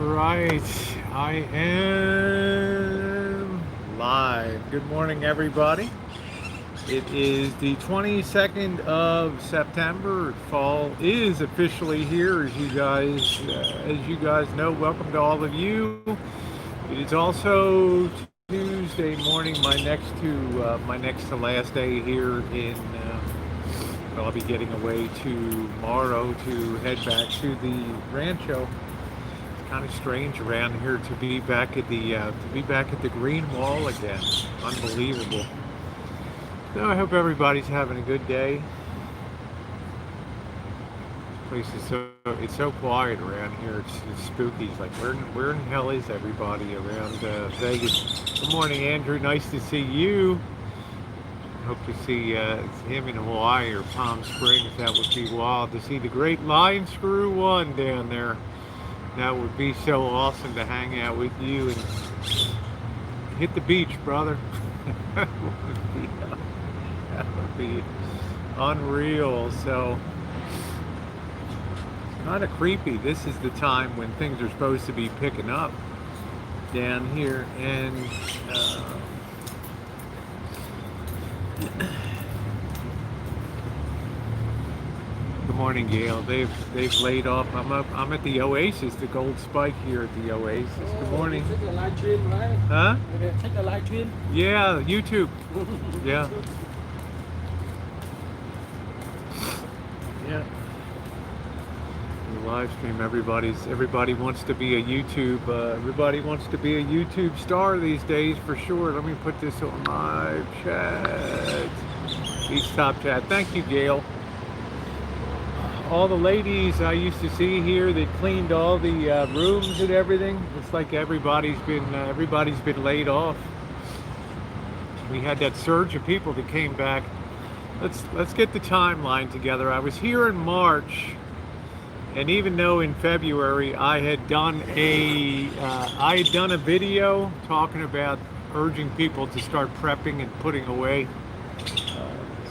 Right, I am live. Good morning, everybody. It is the 22nd of September. Fall is officially here, as you guys know. Welcome to all of you. It is also Tuesday morning, my next to last day here in. I'll be getting away tomorrow to head back to the Rancho. Kind of strange around here to be back at the Green Wall again. Unbelievable. So I hope everybody's having a good day. This place is so quiet around here. It's spooky. It's like where in hell is everybody around Vegas? Good morning, Andrew. Nice to see you. Hope to see him in Hawaii or Palm Springs. That would be wild to see the Great Lion Screw One down there. That would be so awesome to hang out with you and hit the beach, brother. that would be unreal. So, kind of creepy. This is the time when things are supposed to be picking up down here, and good morning, Gail. They've laid off. I'm at the Oasis, the Gold Spike here at the Oasis. Good morning. Take the light train, right? Huh? Take the light train. Yeah, YouTube. Yeah. Yeah. The live stream. Everybody wants to be a YouTube. Everybody wants to be a YouTube star these days for sure. Let me put this on live chat. Each top chat. Thank you, Gail. All the ladies I used to see here that cleaned all the rooms and everything. It's like everybody's been laid off. We had that surge of people that came back. Let's get the timeline together. I was here in March, and even though in February I had done a video talking about urging people to start prepping and putting away,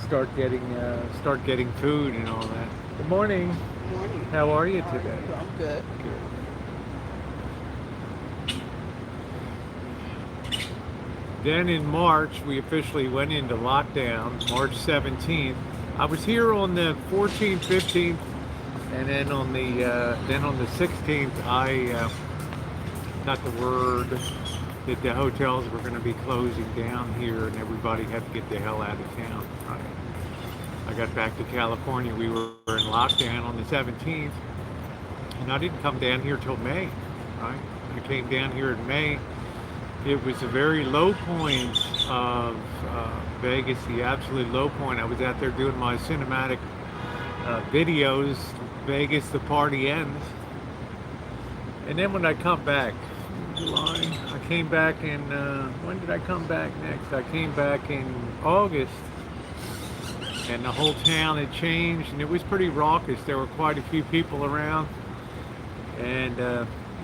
start getting food and all that. Good morning. Good morning. How are you today? I'm good. Good. Then in March, we officially went into lockdown, March 17th. I was here on the 14th, 15th, and then on the 16th, I got the word that the hotels were going to be closing down here, and everybody had to get the hell out of town. Right? I got back to California. We were in lockdown on the 17th, and I didn't come down here till May. Right? I came down here in May. It was a very low point of Vegas, the absolute low point. I was out there doing my cinematic videos. Vegas, the party ends. And then when I come back, July, I came back in, when did I come back next? I came back in August. And the whole town had changed, and it was pretty raucous. There were quite a few people around, and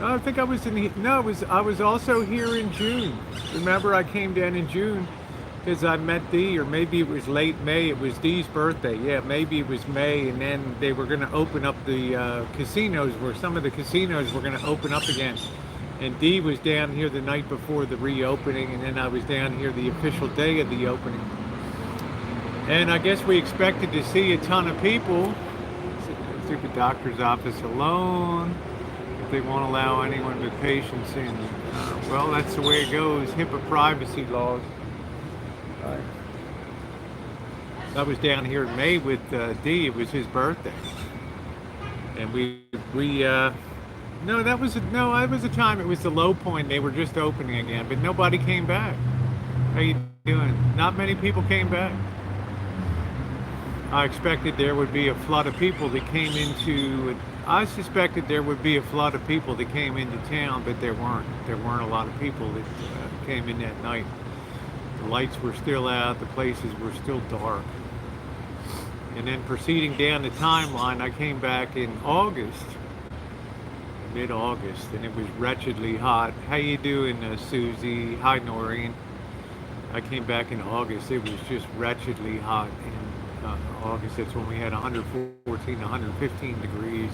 I think I was I was also here in June. Remember, I came down in June because I met Dee, or maybe it was late May. It was Dee's birthday. Yeah, maybe it was May, and then they were going to open up the casinos. Where some of the casinos were going to open up again. And Dee was down here the night before the reopening, and then I was down here the official day of the opening. And I guess we expected to see a ton of people. Leave the doctor's office alone if they won't allow anyone with patients in. Well, that's the way it goes. HIPAA privacy laws. Right. I was down here in May with Dee. It was his birthday, and that was the time. It was the low point. They were just opening again, but nobody came back. How you doing? Not many people came back. I expected there would be a flood of people that came into. I suspected there would be a flood of people that came into town, but there weren't. There weren't a lot of people that came in that night. The lights were still out. The places were still dark. And then proceeding down the timeline, I came back in August, mid-August, and it was wretchedly hot. How you doing, Susie? Hi, Noreen. I came back in August. It was just wretchedly hot. August, that's when we had 114, 115 degrees,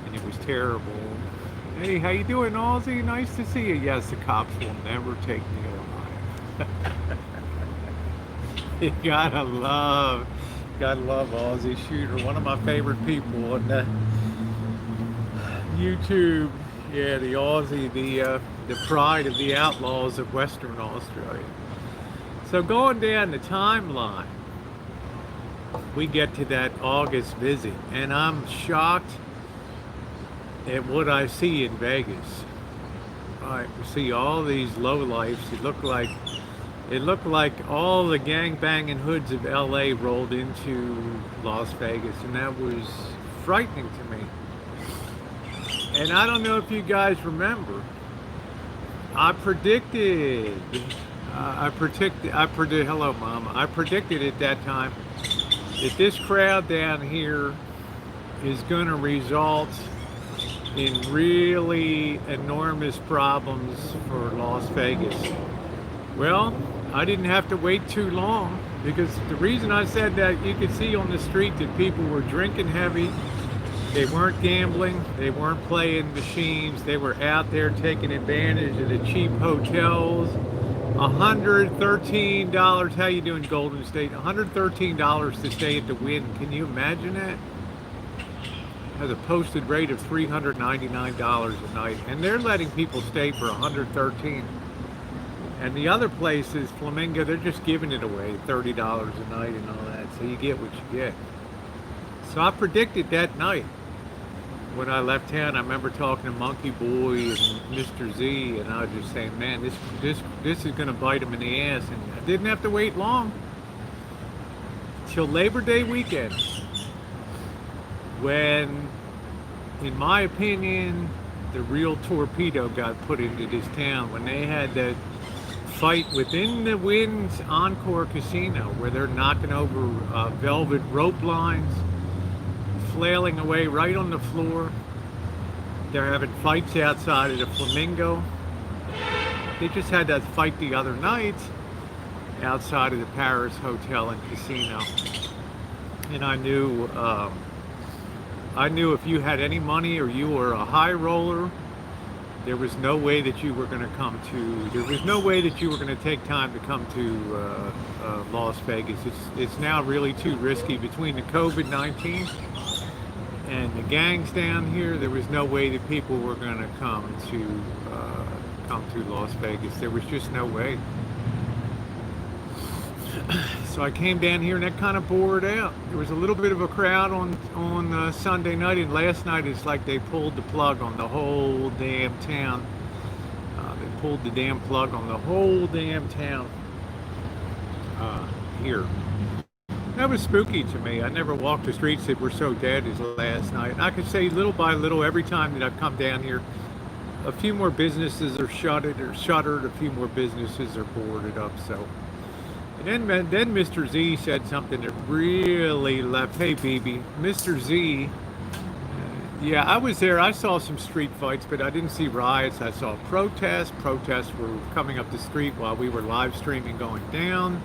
and it was terrible. Hey, how you doing, Aussie? Nice to see you. Yes, the cops will never take me alive. You gotta love Aussie Shooter. One of my favorite people on YouTube. Yeah, the Aussie, the pride of the outlaws of Western Australia. So going down the timeline, we get to that August visit, and I'm shocked at what I see in Vegas. I see all these lowlifes. It looked like all the gang-banging hoods of LA rolled into Las Vegas, and that was frightening to me. And I don't know if you guys remember, I predicted, hello, Mama. I predicted at that time that this crowd down here is going to result in really enormous problems for Las Vegas. Well, I didn't have to wait too long, because the reason I said that, you could see on the street that people were drinking heavy. They weren't gambling, they weren't playing machines, they were out there taking advantage of the cheap hotels. $113, how you doing, Golden State? $113 to stay at the Wynn. Can you imagine that? Has a posted rate of $399 a night, and they're letting people stay for $113. And the other places, Flamingo, they're just giving it away, $30 a night and all that. So you get what you get. So I predicted that night when I left town. I remember talking to Monkey Boy and Mr. Z, and I was just saying, man, this is going to bite him in the ass. And I didn't have to wait long till Labor Day weekend, when, in my opinion, the real torpedo got put into this town, when they had that fight within the Wynn's Encore Casino, where they're knocking over velvet rope lines, flailing away right on the floor. They're having fights outside of the Flamingo. They just had that fight the other night outside of the Paris Hotel and Casino. And I knew if you had any money or you were a high roller, there was no way that you were going to take time to come to Las Vegas. It's now really too risky between the COVID-19 and the gangs down here. There was no way that people were going to come to Las Vegas. There was just no way. So I came down here, and that kind of bore it out. There was a little bit of a crowd on Sunday night, and last night it's like they pulled the plug on the whole damn town. They pulled the damn plug on the whole damn town here. That was spooky to me. I never walked the streets that were so dead as last night. And I could say little by little, every time that I've come down here, a few more businesses are shuttered, a few more businesses are boarded up. So. And then Mr. Z said something that really left. Hey, BB, Mr. Z. Yeah, I was there. I saw some street fights, but I didn't see riots. I saw protests. Protests were coming up the street while we were live streaming going down.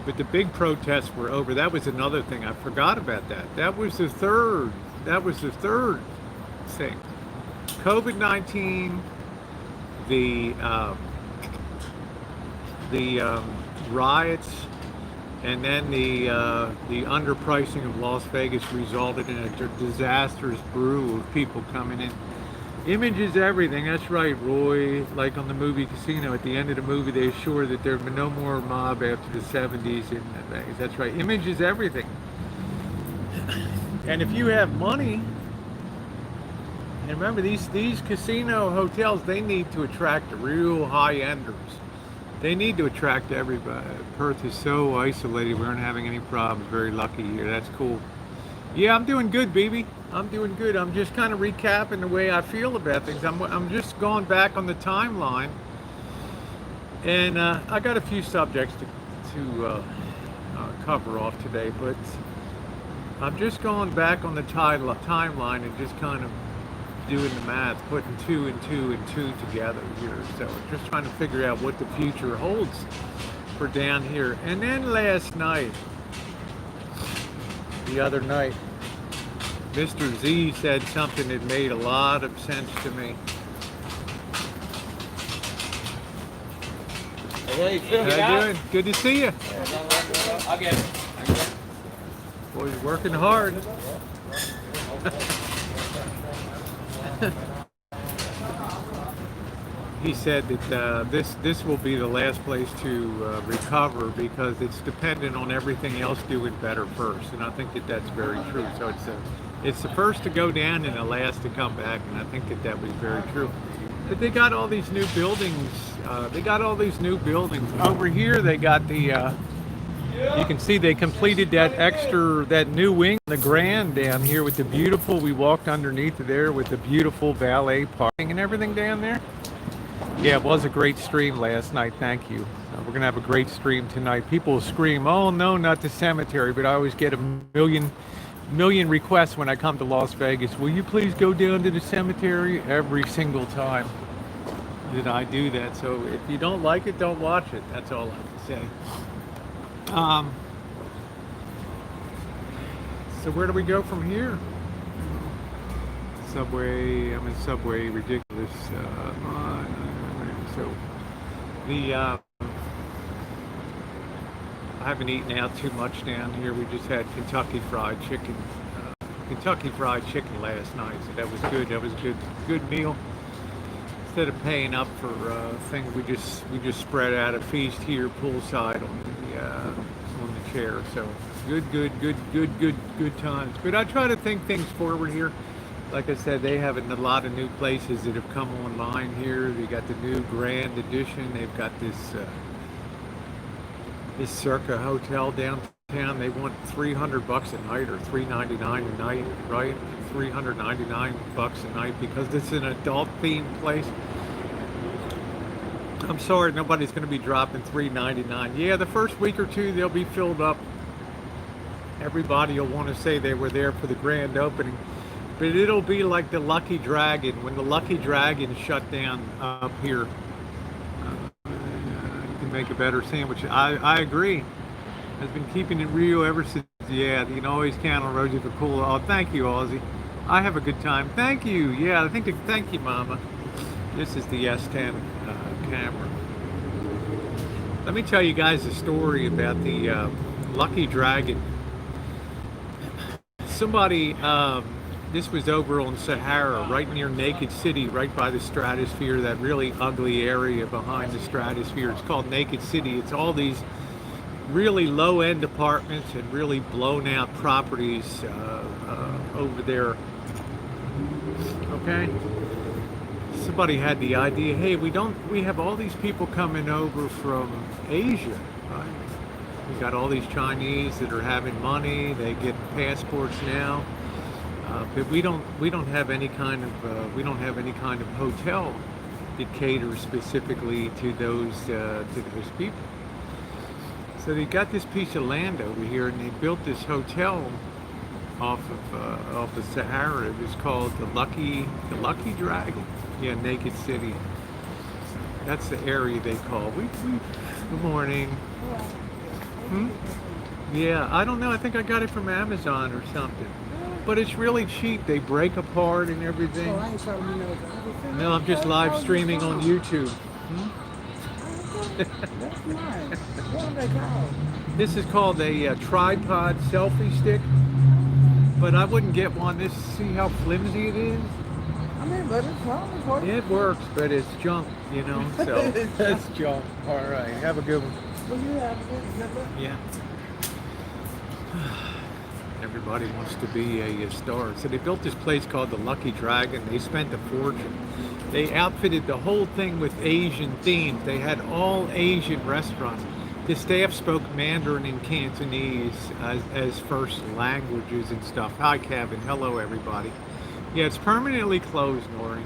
But the big protests were over. That was another thing. I forgot about that. That was the third thing. COVID-19, the riots, and then the underpricing of Las Vegas resulted in a disastrous brew of people coming in. Image is everything. That's right, Roy. Like on the movie Casino, at the end of the movie, they assure that there'd be no more mob after the 70s in Vegas. That's right. Image is everything. And if you have money, and remember, these casino hotels, they need to attract the real high-enders. They need to attract everybody. Perth is so isolated. We aren't having any problems. Very lucky here. That's cool. Yeah, I'm doing good, BB. I'm doing good. I'm just kind of recapping the way I feel about things. I'm just going back on the timeline, and I got a few subjects to cover off today, but I'm just going back on the timeline and just kind of doing the math, putting two and two together here. So just trying to figure out what the future holds for down here. And then last night, the other night, Mr. Z said something that made a lot of sense to me. Hey, Phil, How you doing? Good to see you. I'll get it. Boy, you're working hard. He said that this will be the last place to recover because it's dependent on everything else doing better first, and I think that that's very true. So it's the first to go down and the last to come back, and I think that that was very true. But they got all these new buildings. Over here. They got the. You can see they completed that new wing, the Grand down here with the beautiful. We walked underneath there with the beautiful valet parking and everything down there. Yeah, it was a great stream last night. Thank you. We're gonna have a great stream tonight. People scream, "Oh no, not the cemetery!" But I always get a million requests when I come to Las Vegas. Will you please go down to the cemetery? Every single time that I do that. So if you don't like it, don't watch it. That's all I have to say. So where do we go from here? Subway. I'm in Subway. Ridiculous. So I haven't eaten out too much down here. We just had Kentucky Fried Chicken. Kentucky Fried Chicken last night, so that was good. That was a good meal. Instead of paying up for things, we just spread out a feast here poolside on the chair. So good times. But I try to think things forward here. Like I said, they have a lot of new places that have come online here. They got the new Grand Edition. They've got this Circa hotel downtown. They want $300 a night or $399 a night, right? $399 a night because it's an adult themed place. I'm sorry, nobody's going to be dropping $399. Yeah, the first week or two they'll be filled up. Everybody will want to say they were there for the grand opening. But it'll be like the Lucky Dragon. When the Lucky Dragon shut down up here, you can make a better sandwich. I agree. I've been keeping it real ever since. Yeah, you can always count on Rosie for cool. Oh, thank you, Aussie. I have a good time. Thank you. Yeah, thank you, Mama. This is the S10 camera. Let me tell you guys a story about the Lucky Dragon. Somebody. This was over on Sahara, right near Naked City, right by the Stratosphere, that really ugly area behind the Stratosphere. It's called Naked City. It's all these really low-end apartments and really blown-out properties over there. Okay? Somebody had the idea, hey, we have all these people coming over from Asia, right? We got all these Chinese that are having money, they get passports now. But we don't have any kind of hotel that caters specifically to those people. So they got this piece of land over here, and they built this hotel off the Sahara. It was called the Lucky Dragon. Yeah, Naked City. That's the area they call. Good morning. Yeah, I don't know. I think I got it from Amazon or something. But it's really cheap. They break apart and everything. Oh, I ain't telling you no. No, I'm just live streaming on YouTube. That's nice. What are they called? This is called a tripod selfie stick. But I wouldn't get one. See how flimsy it is? I mean, but it's wrong. It works, but it's junk, you know. So it's junk. All right. Have a good one. Well, you have it. Yeah. Everybody wants to be a star. So they built this place called the Lucky Dragon. They spent a fortune. They outfitted the whole thing with Asian themes. They had all Asian restaurants. The staff spoke Mandarin and Cantonese as first languages and stuff. Hi, Kevin. Hello, everybody. Yeah, it's permanently closed, Nori.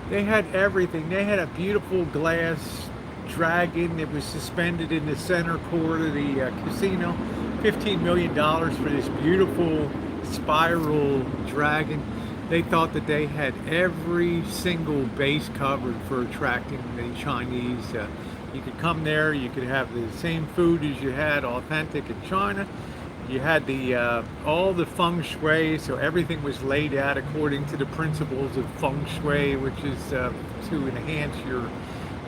They had everything. They had a beautiful glass dragon that was suspended in the center court of the casino. $15 million for this beautiful spiral dragon. They thought that they had every single base covered for attracting the Chinese. You could come there, you could have the same food as you had authentic in China, You had the all the feng shui, so everything was laid out according to the principles of feng shui, which is to enhance your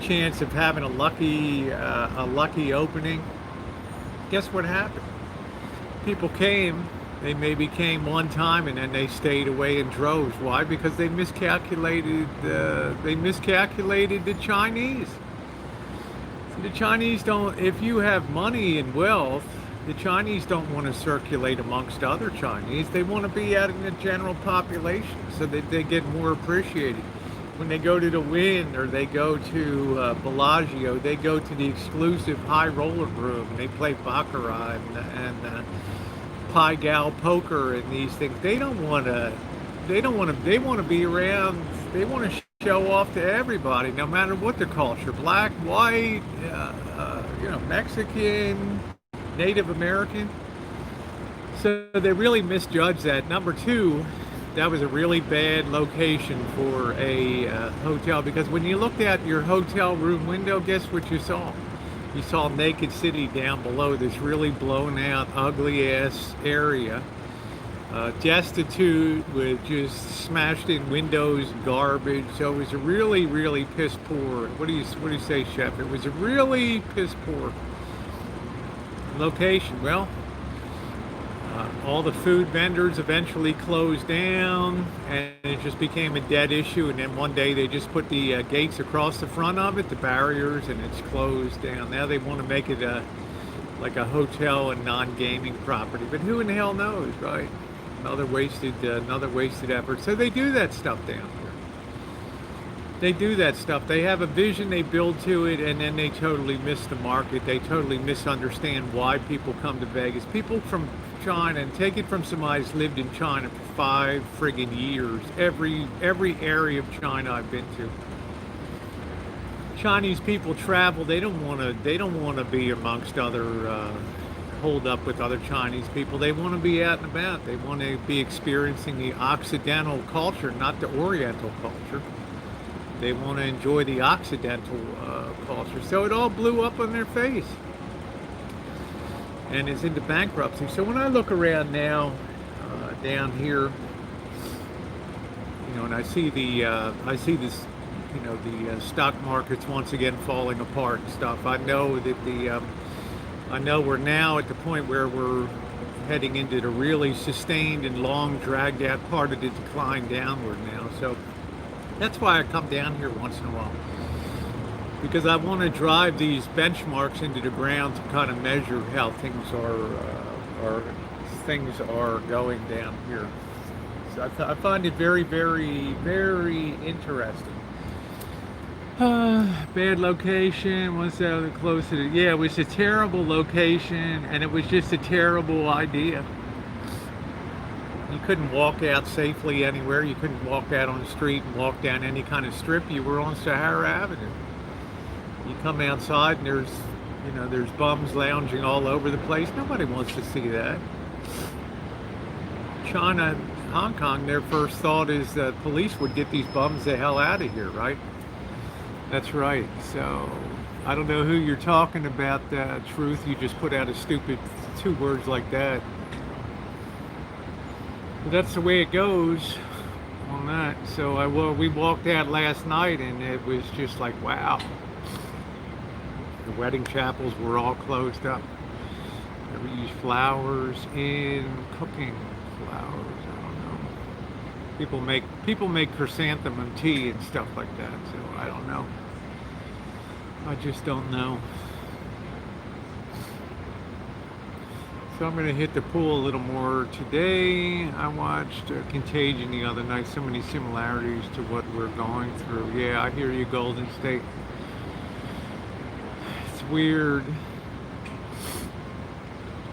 chance of having a lucky opening. Guess what happened? People came. They maybe came one time and then they stayed away in droves. Why? Because they miscalculated. They miscalculated the Chinese. The Chinese don't. If you have money and wealth, the Chinese don't want to circulate amongst other Chinese. They want to be out in the general population so that they get more appreciated. When they go to the Wynn or they go to Bellagio, they go to the exclusive high roller room and they play baccarat and Pai Gal poker and these things. They don't want to. They don't want to. They want to be around. They want to show off to everybody, no matter what their culture, black, white, Mexican, Native American. So they really misjudged that. Number two, that was a really bad location for a hotel, because when you looked at your hotel room window, guess what you saw? You saw Naked City down below, this really blown out, ugly ass area. Destitute with just smashed in windows, garbage. So it was a really, really piss poor. What do you say, Chef? It was a really piss poor location. Well, all the food vendors eventually closed down, and it just became a dead issue. And then one day they just put the gates across the front of it, the barriers, and it's closed down. Now they want to make it like a hotel and non-gaming property, but who in the hell knows, right? Another wasted effort. So they do that stuff down here. They do that stuff. They have a vision, they build to it, and then they totally miss the market. They totally misunderstand why people come to Vegas. People from China, and take it from somebody who's lived in China for 5 friggin' years. Every area of China I've been to. Chinese people travel. They don't want to be amongst other. Hold up with other Chinese people. They want to be out and about. They want to be experiencing the Occidental culture, not the Oriental culture. They want to enjoy the Occidental culture. So it all blew up on their face and is into bankruptcy. So when I look around now, down here, and I see this, the stock market's once again falling apart and stuff. I know that I know we're now at the point where we're heading into the really sustained and long dragged out part of the decline downward now. So that's why I come down here once in a while, because I want to drive these benchmarks into the ground to kind of measure how things are going down here. So I find it very, very, very interesting. Bad location. What's that close to it? Yeah, it was a terrible location, and it was just a terrible idea. You couldn't walk out safely anywhere. You couldn't walk out on the street and walk down any kind of strip. You were on Sahara Avenue. You come outside and there's bums lounging all over the place. Nobody wants to see that. China, Hong Kong, their first thought is that police would get these bums the hell out of here, right? That's right. So I don't know who you're talking about. Truth, you just put out a stupid 2 words like that. But that's the way it goes on that. So we walked out last night and it was just like, wow. The wedding chapels were all closed up. Never use flowers in cooking. Flowers, I don't know. People make chrysanthemum tea and stuff like that, so I don't know. I just don't know. So I'm going to hit the pool a little more today. I watched Contagion the other night. So many similarities to what we're going through. Yeah, I hear you, Golden State. It's weird.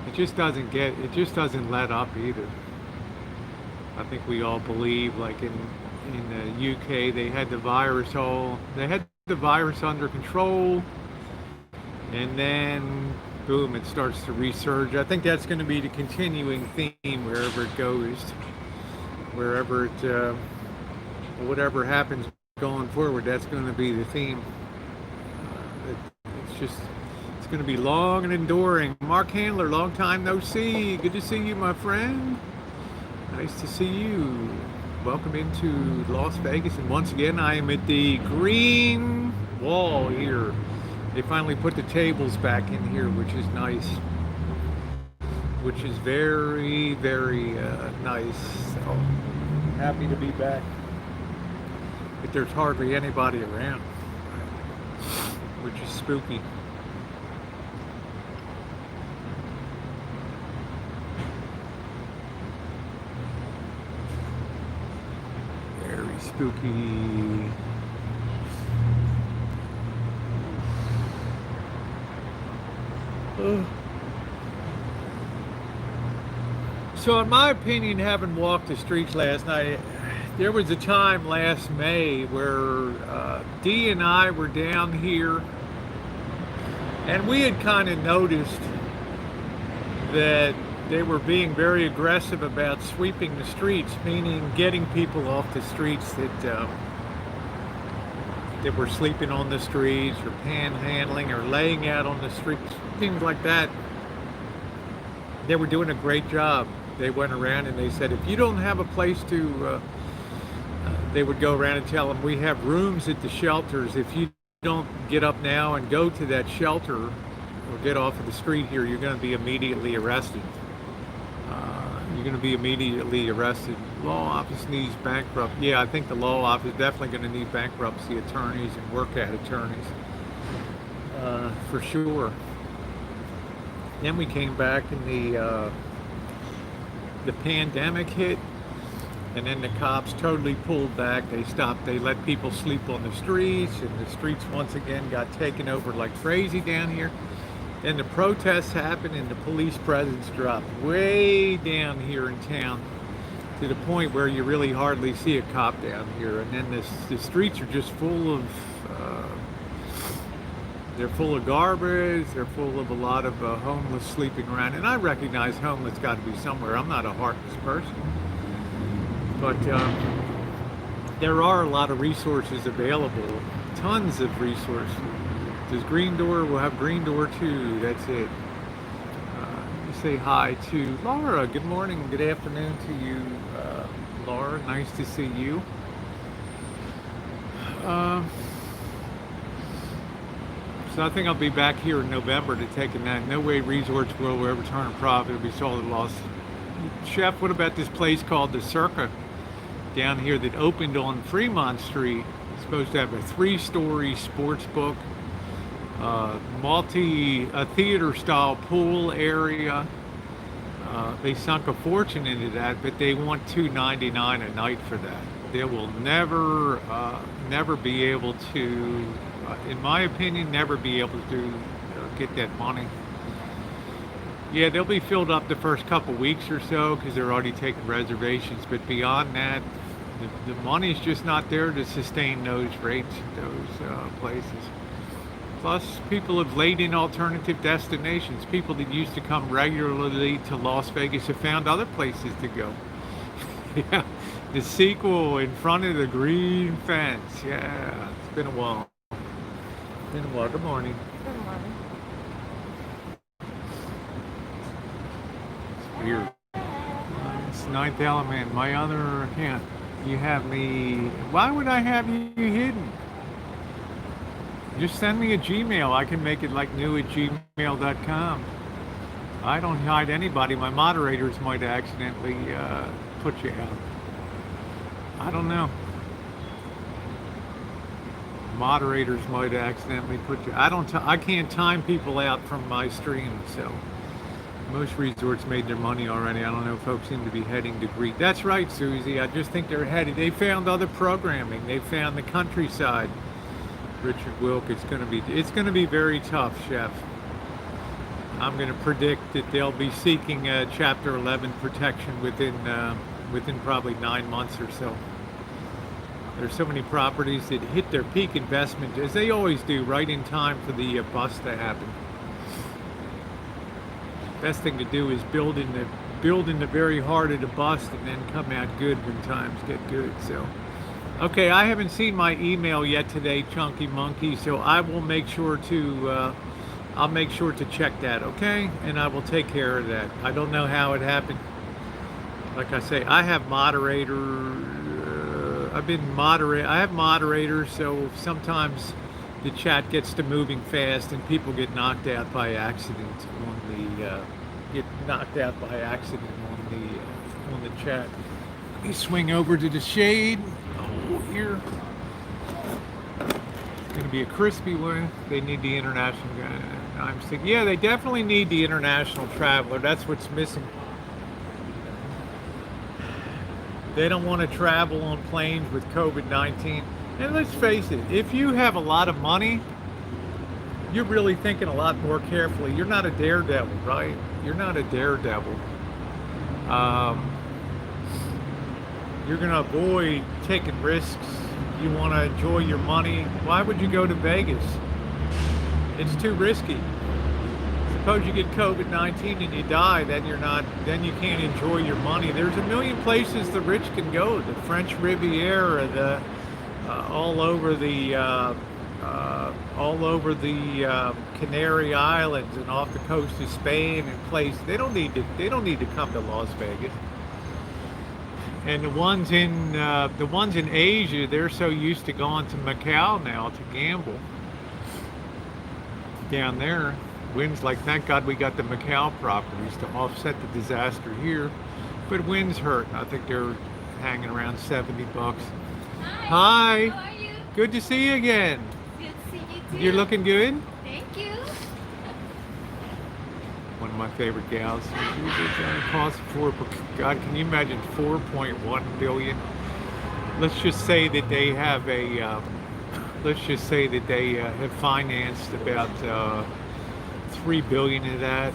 It just doesn't let up either. I think we all believe, like in the UK, they had the virus under control, and then boom, it starts to resurge. I think that's going to be the continuing theme wherever it goes, whatever happens going forward. That's going to be the theme. It's going to be long and enduring. Mark Handler, long time no see. Good to see you, my friend. Nice to see you. Welcome into Las Vegas. And once again, I am at the green wall here. They finally put the tables back in here, which is nice. Which is very, very nice. So happy to be back. But there's hardly anybody around, which is spooky. Very spooky. So in my opinion, having walked the streets last night, there was a time last May where Dee and I were down here, and we had kind of noticed that they were being very aggressive about sweeping the streets, meaning getting people off the streets that were sleeping on the streets or panhandling or laying out on the streets, things like that. They were doing a great job. They went around and they said, if you don't have a place to, they would go around and tell them, we have rooms at the shelters. If you don't get up now and go to that shelter or get off of the street here, you're going to be immediately arrested. You're going to be immediately arrested. Law office needs bankrupt. Yeah, I think the law office is definitely going to need bankruptcy attorneys and work at attorneys, for sure. Then we came back and the pandemic hit, and then the cops totally pulled back. They stopped. They let people sleep on the streets, and the streets once again got taken over like crazy down here. Then the protests happened, and the police presence dropped way down here in town to the point where you really hardly see a cop down here. And then the streets are just full of they're full of garbage. They're full of a lot of homeless sleeping around. And I recognize homeless got to be somewhere. I'm not a heartless person. But there are a lot of resources available. Tons of resources. Does Green Door? We'll have Green Door too. That's it. Say hi to Laura. Good morning. Good afternoon to you, Laura. Nice to see you. So I think I'll be back here in November to take a nap. No way resorts will ever turn a profit. It'll be sold at loss. Chef, what about this place called the Circa down here that opened on Fremont Street? It's supposed to have a 3-story sports book, theater style pool area. They sunk a fortune into that, but they want $299 a night for that. They will never be able to, in my opinion, never be able to get that money. Yeah, they'll be filled up the first couple weeks or so because they're already taking reservations. But beyond that, the money's just not there to sustain those rates, those places. Plus, people have laid in alternative destinations. People that used to come regularly to Las Vegas have found other places to go. Yeah, the sequel in front of the green fence. Yeah, it's been a while. Good morning. Good morning. It's weird. It's Ninth Element. My other account. You have me. Why would I have you hidden? Just send me a Gmail. I can make it like new@gmail.com. I don't hide anybody. My moderators might accidentally put you out. I don't know. Moderators might accidentally put you. I can't time people out from my stream. So most resorts made their money already. I don't know. Folks seem to be heading to Greece. That's right, Susie. I just think they're headed. They found other programming. They found the countryside. Richard Wilk, it's going to be very tough, Chef. I'm going to predict that they'll be seeking Chapter 11 protection within probably 9 months or so. There's so many properties that hit their peak investment, as they always do, right in time for the bust to happen. Best thing to do is build in the very heart of the bust and then come out good when times get good. So. Okay, I haven't seen my email yet today, Chunky Monkey, so I will make sure to I'll make sure to check that, okay? And I will take care of that. I don't know how it happened. Like I say, I have I have moderators, so sometimes the chat gets to moving fast and people get knocked out by accident on the chat. Let me swing over to the shade. Oh, here. It's going to be a crispy one. They need the international guy. I'm thinking, yeah, they definitely need the international traveler. That's what's missing. They don't want to travel on planes with COVID-19. And let's face it, if you have a lot of money, you're really thinking a lot more carefully. You're not a daredevil, right? You're not a daredevil. You're going to avoid taking risks. You want to enjoy your money. Why would you go to Vegas? It's too risky. Suppose you get COVID-19 and you die, then then you can't enjoy your money. There's a million places the rich can go. The French Riviera, all over the Canary Islands and off the coast of Spain and places. They don't need to come to Las Vegas. And the ones in Asia, they're so used to going to Macau now to gamble. Down there, winds like, thank God we got the Macau properties to offset the disaster here, but winds hurt. I think they're hanging around $70. Hi. How are you? Good to see you again. Good to see you too. You're looking good. Thank you. One of my favorite gals. Cost God, can you imagine 4.1 billion? Let's just say that they have have financed about 3 billion of that.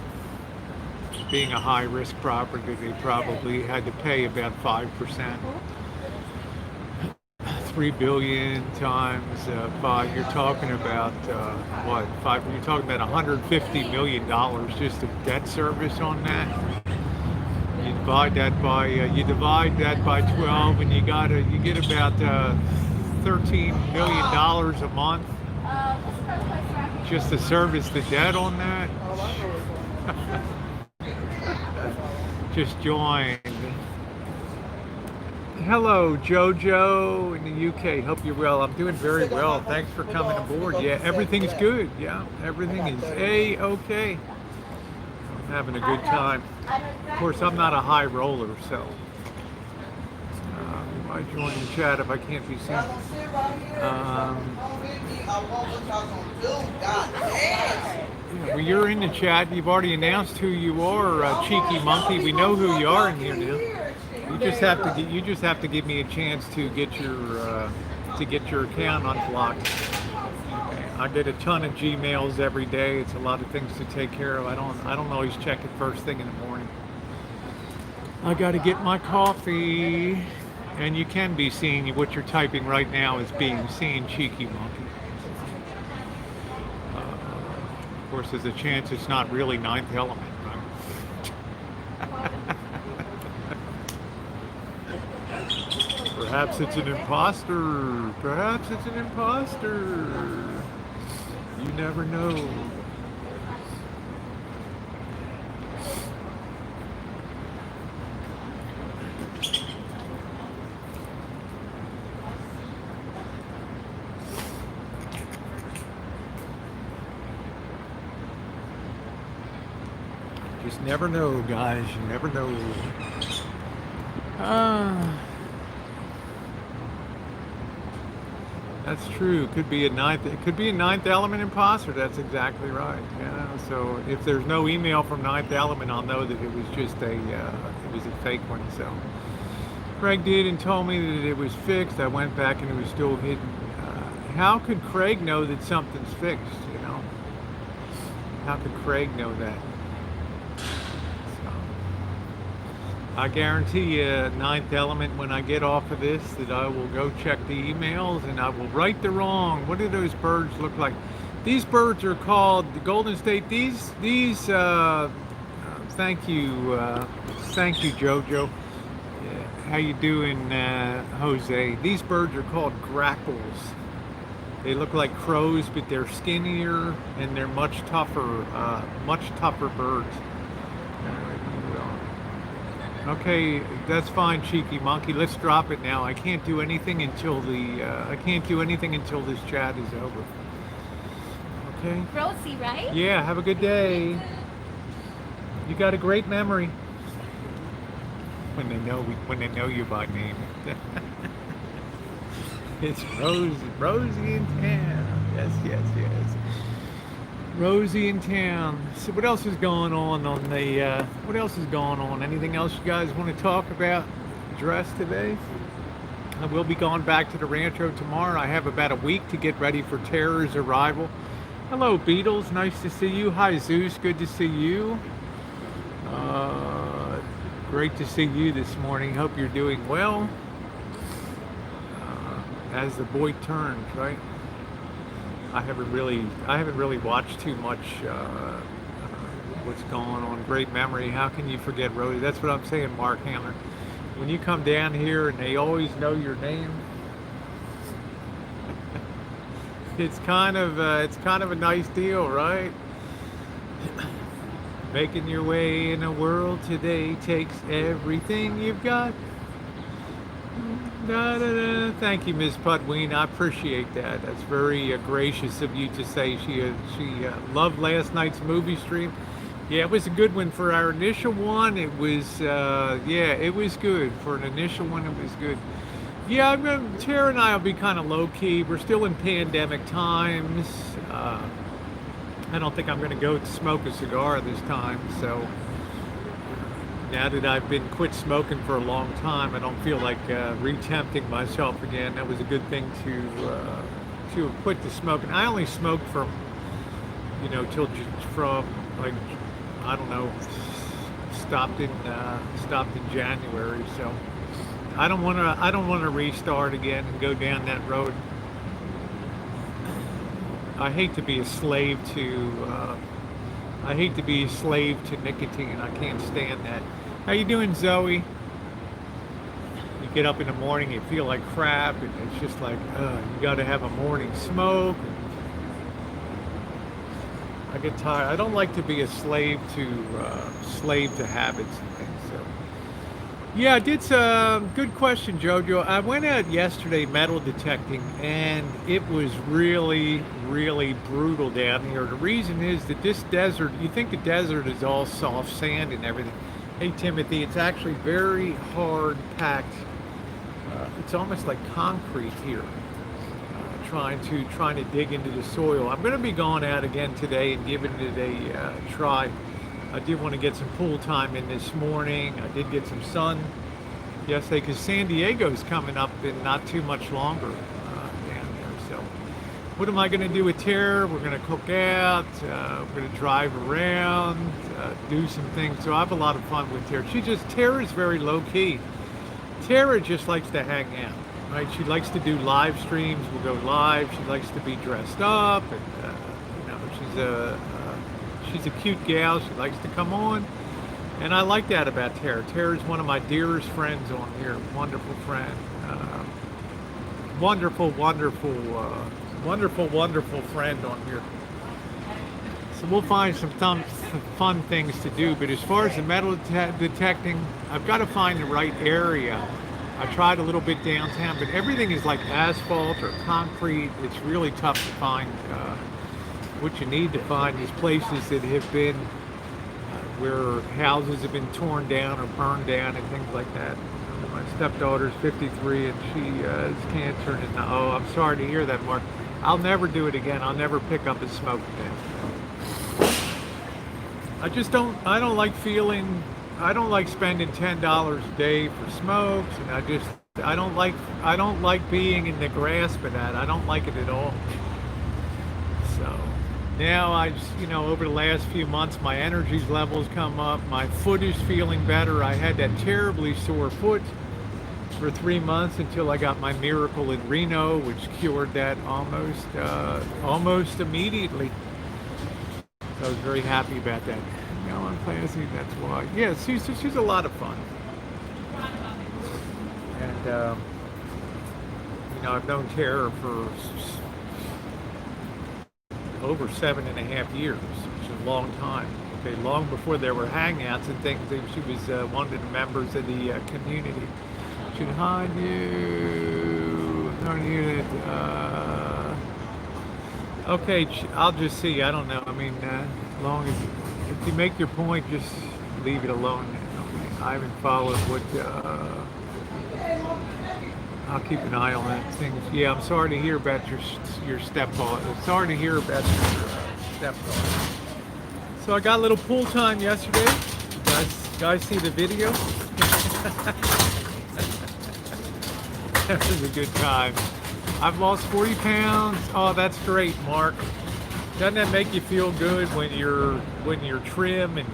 Being a high-risk property, they probably had to pay about 5%. 3 billion times 5. You're talking about what? 5. You're talking about 150 million dollars just of debt service on that. You divide that by 12, and you get about $13 million a month just to service the debt on that. Just joined. Hello, Jojo in the UK. Hope you're well. I'm doing very well. Thanks for coming aboard. Yeah, everything's good. Yeah, everything is A-okay. I'm having a good time. Of course, I'm not a high roller, so I join the chat if I can't be seen. Well, you're in the chat. You've already announced who you are, cheeky monkey. We know who you are in here now. You just have to give me a chance to get your account unblocked. I get a ton of Gmails every day. It's a lot of things to take care of. I don't always check it first thing in the morning. I got to get my coffee, and you can be seen. What you're typing right now is being seen, cheeky monkey. Of course, there's a chance it's not really Ninth Element, right? Perhaps it's an imposter. Perhaps it's an imposter. You never know. Just never know, guys. You never know. That's true. It could be a ninth element imposter. That's exactly right. Yeah. So if there's no email from Ninth Element, I'll know that it was just a fake one. So Craig did and told me that it was fixed. I went back and it was still hidden. How could Craig know that something's fixed? You know, how could Craig know that? I guarantee you, Ninth Element, when I get off of this, that I will go check the emails and I will right the wrong. What do those birds look like? These birds are called the Golden State. Thank you, Jojo. Yeah. How you doing, Jose? These birds are called grackles. They look like crows, but they're skinnier and they're much tougher birds. Okay, that's fine, cheeky monkey. Let's drop it now. I can't do anything until this chat is over. Okay. Rosie, right? Yeah. Have a good day. You got a great memory. When they know you by name. It's Rosie in town. Yes. Rosie in town. So what else is going on what else is going on? Anything else you guys want to talk about? Dress today? I will be going back to the Rancho tomorrow. I have about a week to get ready for Tara's arrival. Hello, Beatles. Nice to see you. Hi, Zeus. Good to see you. Great to see you this morning. Hope you're doing well. As the boy turns, right? I haven't really watched too much what's going on. Great memory. How can you forget Rosie? That's what I'm saying, Mark Hamler. When you come down here and they always know your name, it's kind of a nice deal, right? Making your way in a world today takes everything you've got. Da, da, da. Thank you, Ms. Pudween. I appreciate that. That's very gracious of you to say. She loved last night's movie stream. Yeah, it was a good one for our initial one. It was, it was good. For an initial one, it was good. Yeah, Tara and I will be kind of low-key. We're still in pandemic times. I don't think I'm going to go smoke a cigar this time, so now that I've been quit smoking for a long time, I don't feel like re-tempting myself again. That was a good thing to quit the smoking. I only smoked from like, I don't know, stopped in January. So I don't want to restart again and go down that road. I hate to be a slave to nicotine. I can't stand that. How you doing, Zoe? You get up in the morning, you feel like crap, and it's just like, you got to have a morning smoke. I get tired. I don't like to be a slave to habits and things. So, yeah, I did some good question, Jojo. I went out yesterday metal detecting, and it was really, really brutal down here. The reason is that this desert, you think the desert is all soft sand and everything. Hey, Timothy, it's actually very hard packed. It's almost like concrete here. Trying to dig into the soil. I'm going to be going out again today and giving it a try. I did want to get some pool time in this morning. I did get some sun yesterday because San Diego's coming up in not too much longer down there. So what am I going to do with Tara? We're going to cook out. We're going to drive around, do some things. So I have a lot of fun with Tara. Tara's very low key. Tara just likes to hang out. Right, she likes to do live streams. We'll go live. She likes to be dressed up, and she's a cute gal. She likes to come on, and I like that about Tara. Tara's one of my dearest friends on here. Wonderful friend. Wonderful friend on here. So we'll find some fun things to do. But as far as the metal detecting, I've got to find the right area. I tried a little bit downtown, but everything is like asphalt or concrete. It's really tough to find. What you need to find is places that have been where houses have been torn down or burned down and things like that. My stepdaughter's 53 and she has cancer. And I'm sorry to hear that, Mark. I'll never do it again. I'll never pick up a smoke again. I don't like spending $10 a day for smokes, and I don't like being in the grasp of that. I don't like it at all. So now over the last few months, my energy levels come up. My foot is feeling better. I had that terribly sore foot for 3 months until I got my miracle in Reno, which cured that almost immediately. So I was very happy about that. I'm classy, that's why. Yeah, she's a lot of fun. And, I've known Tara for over 7.5 years, which is a long time. Okay, long before there were hangouts and things. She was one of the members of the community. Should hide you. Not unit. Okay, I'll just see. I don't know. I mean, as long as if you make your point, just leave it alone. Okay. I haven't followed what. I'll keep an eye on that things. Yeah, I'm sorry to hear about your stepfather. Sorry to hear about your stepfather. So I got a little pool time yesterday. You guys see the video? That was a good time. I've lost 40 pounds. Oh, that's great, Mark. Doesn't that make you feel good when you're trim and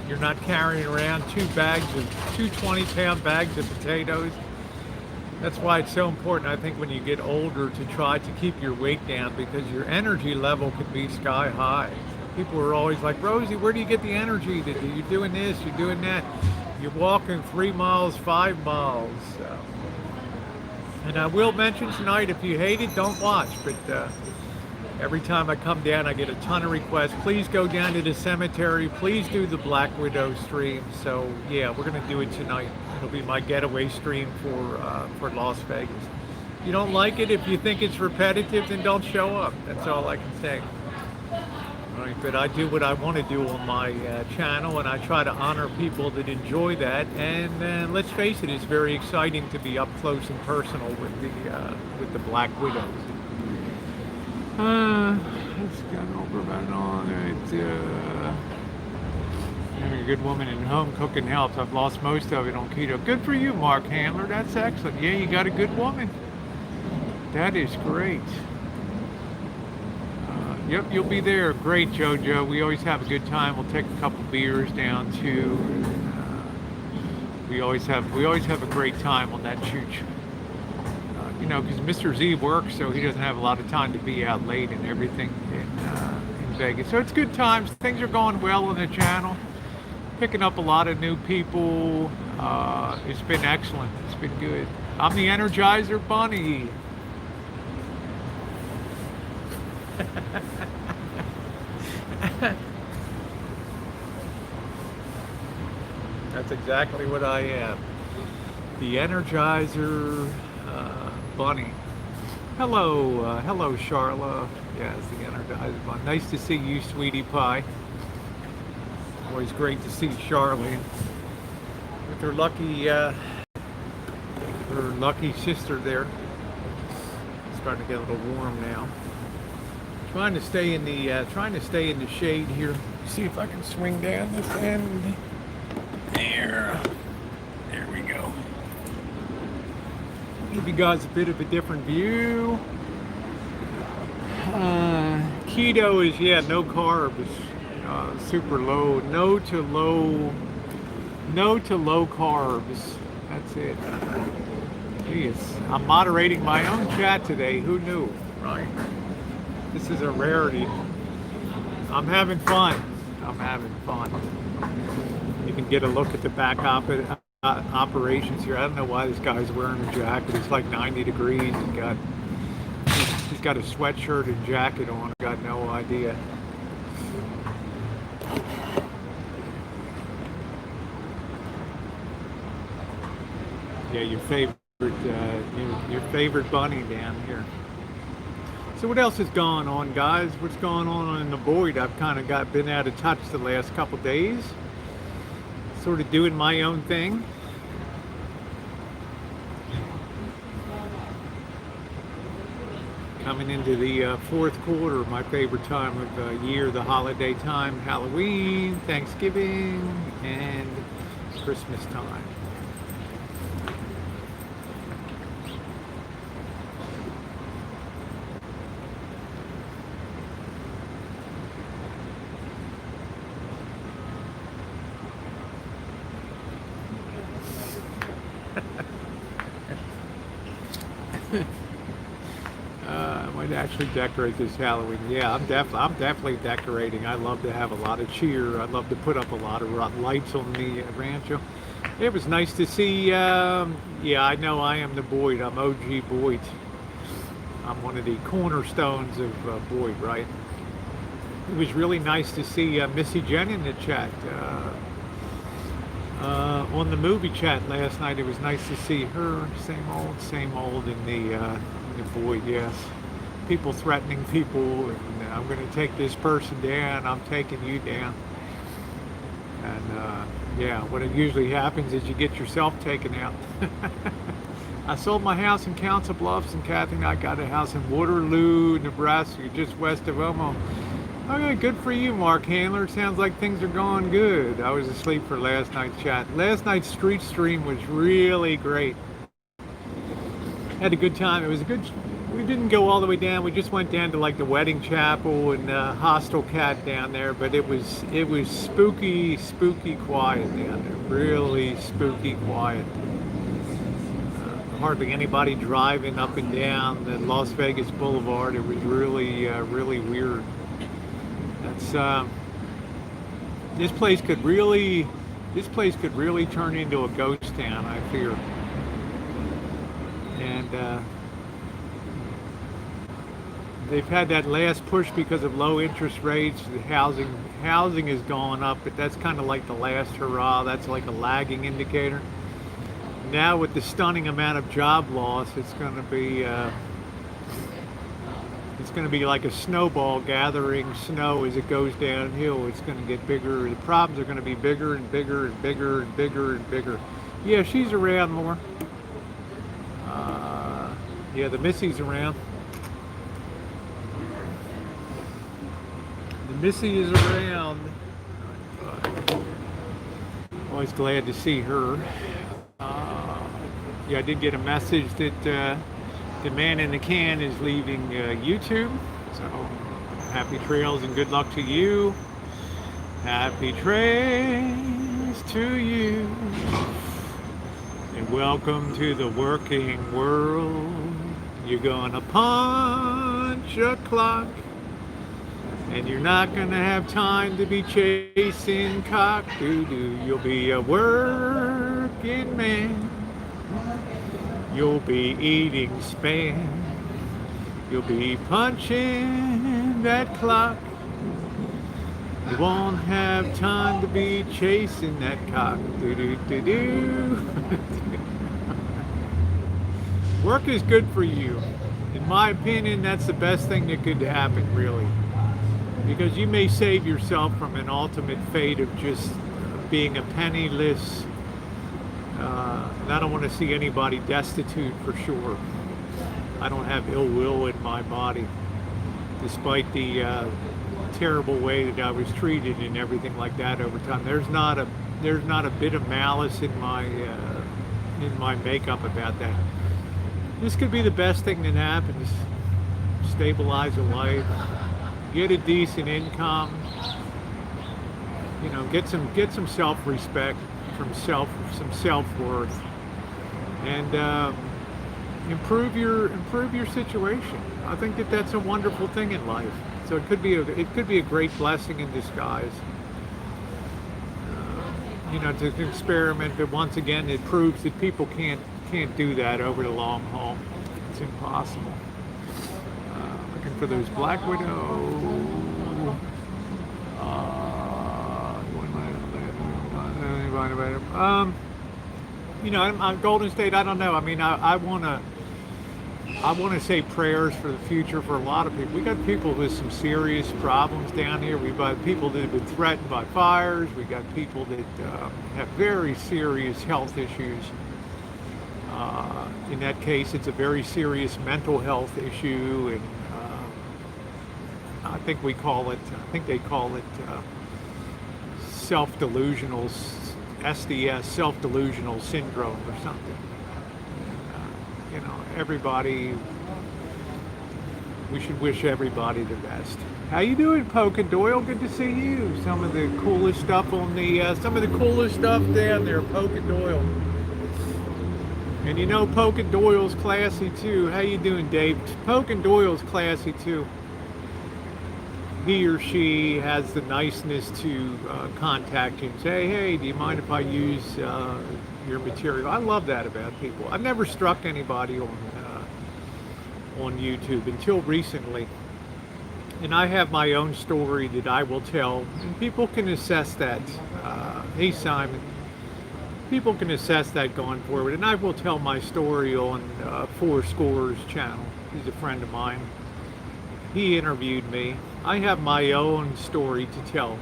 you're not carrying around two 20-pound bags of potatoes? That's why it's so important, I think, when you get older to try to keep your weight down, because your energy level could be sky high. People are always like, Rosie, where do you get the energy? You're doing this, you're doing that. You're walking 3 miles, 5 miles. So. And I will mention tonight, if you hate it, don't watch. But every time I come down, I get a ton of requests. Please go down to the cemetery. Please do the Black Widow stream. So yeah, we're gonna do it tonight. It'll be my getaway stream for Las Vegas. If you don't like it, if you think it's repetitive, then don't show up. That's all I can say. Right, but I do what I want to do on my channel, and I try to honor people that enjoy that. And let's face it, it's very exciting to be up close and personal with the Black Widows. Let's get over about on it. Having a good woman in home cooking helps. I've lost most of it on keto. Good for you, Mark Handler. That's excellent. Yeah, you got a good woman. That is great. Yep, you'll be there. Great, JoJo. We always have a good time. We'll take a couple beers down to. We always have a great time on that chooch. You know, because Mr. Z works, so he doesn't have a lot of time to be out late and everything in Vegas. So it's good times. Things are going well on the channel. Picking up a lot of new people. It's been excellent. It's been good. I'm the Energizer Bunny. That's exactly what I am. The Energizer Bunny. Hello, hello, Charla. Yes, the Energizer Bunny. Nice to see you, sweetie pie. Always great to see Charlene with her lucky sister there. It's starting to get a little warm now. Trying to stay in the shade here. See if I can swing down this end. There we go. Give you guys a bit of a different view. Keto is no carbs, super low, no to low carbs. That's it. Jeez, I'm moderating my own chat today. Who knew, right? This is a rarity. I'm having fun. You can get a look at the back operations here. I don't know why this guy's wearing a jacket. It's like 90 degrees. He's got a sweatshirt and jacket on. I got no idea. Yeah, your favorite bunny down here. So what else is going on, guys? What's going on in the void? I've kind of been out of touch the last couple days. Sort of doing my own thing. Coming into the fourth quarter, my favorite time of year, the holiday time, Halloween, Thanksgiving, and Christmas time. I might actually decorate this Halloween. Yeah, I'm definitely decorating. I love to have a lot of cheer. I love to put up a lot of lights on the Rancho. It was nice to see. Yeah, I know I am the Boyd. I'm OG Boyd. I'm one of the cornerstones of Boyd, right? It was really nice to see Missy Jen in the chat. On the movie chat last night, it was nice to see her. Same old in the void, yes. People threatening people, and I'm going to take this person down, I'm taking you down. And yeah, what it usually happens is you get yourself taken out. I sold my house in Council Bluffs, and Kathy and I got a house in Waterloo, Nebraska, just west of Omaha. Okay, good for you, Mark Handler. Sounds like things are going good. I was asleep for last night's chat. Last night's street stream was really great. Had a good time. It was a good. We didn't go all the way down. We just went down to like the wedding chapel and Hostel Cat down there. But it was spooky quiet down there. Really spooky quiet. Hardly anybody driving up and down the Las Vegas Boulevard. It was really weird. That's this place could really turn into a ghost town, I fear. And they've had that last push because of low interest rates. The housing is going up, but that's kind of like the last hurrah. That's like a lagging indicator. Now with the stunning amount of job loss, it's going to be like a snowball gathering snow as it goes downhill. It's going to get bigger. The problems are going to be bigger and bigger and bigger and bigger and bigger. Yeah, she's around more. Yeah, the Missy's around. The Missy is around. Always glad to see her. Yeah, I did get a message that the man in the can is leaving YouTube. So happy trails and good luck to you. Happy trails to you. And welcome to the working world. You're gonna punch a clock. And you're not gonna have time to be chasing cock-doo-doo. You'll be a working man. You'll be eating spam. You'll be punching that clock. You won't have time to be chasing that cock. Do-do-do-do. Work is good for you. In my opinion, that's the best thing that could happen, really. Because you may save yourself from an ultimate fate of just being a penniless. And I don't want to see anybody destitute for sure. I don't have ill will in my body, despite the terrible way that I was treated and everything like that over time. There's not a bit of malice in my makeup about that. This could be the best thing that happens. Stabilize a life, get a decent income, you know, get some self-respect, some self-worth, and improve your situation. I think that that's a wonderful thing in life. So it could be a great blessing in disguise. You know, to experiment, but once again, it proves that people can't do that over the long haul. It's impossible. Looking for those Black Widow. You know, I'm Golden State. I don't know. I mean, I want to say prayers for the future for a lot of people. We got people with some serious problems down here. We've got people that have been threatened by fires. We got people that have very serious health issues. In that case, it's a very serious mental health issue, and I think they call it self-delusional, SDS, self-delusional syndrome or something. You know, everybody, we should wish everybody the best. How you doing, Poke and Doyle? Good to see you. Some of the coolest stuff down there, Poke and Doyle. And you know, Poke and Doyle's classy too. How you doing, Dave? Poke and Doyle's classy too. He or she has the niceness to contact you and say, hey, do you mind if I use your material? I love that about people. I've never struck anybody on YouTube until recently. And I have my own story that I will tell, and people can assess that. Hey, Simon. People can assess that going forward, and I will tell my story on Four Scores channel. He's a friend of mine. He interviewed me. I have my own story to tell.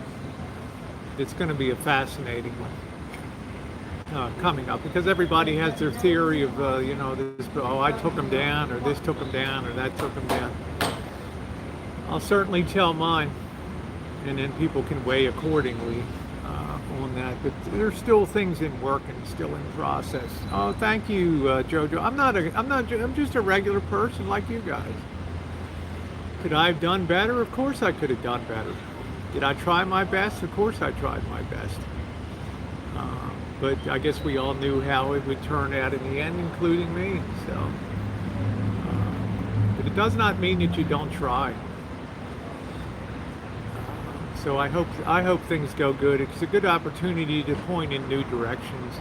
It's going to be a fascinating one coming up, because everybody has their theory of, this, oh, I took him down, or this took him down, or that took him down. I'll certainly tell mine, and then people can weigh accordingly on that. But there's still things in work and still in process. Oh, thank you, Jojo. I'm just a regular person like you guys. Could I have done better? Of course I could have done better. Did I try my best? Of course I tried my best. But I guess we all knew how it would turn out in the end, including me. So, but it does not mean that you don't try. So I hope things go good. It's a good opportunity to point in new directions.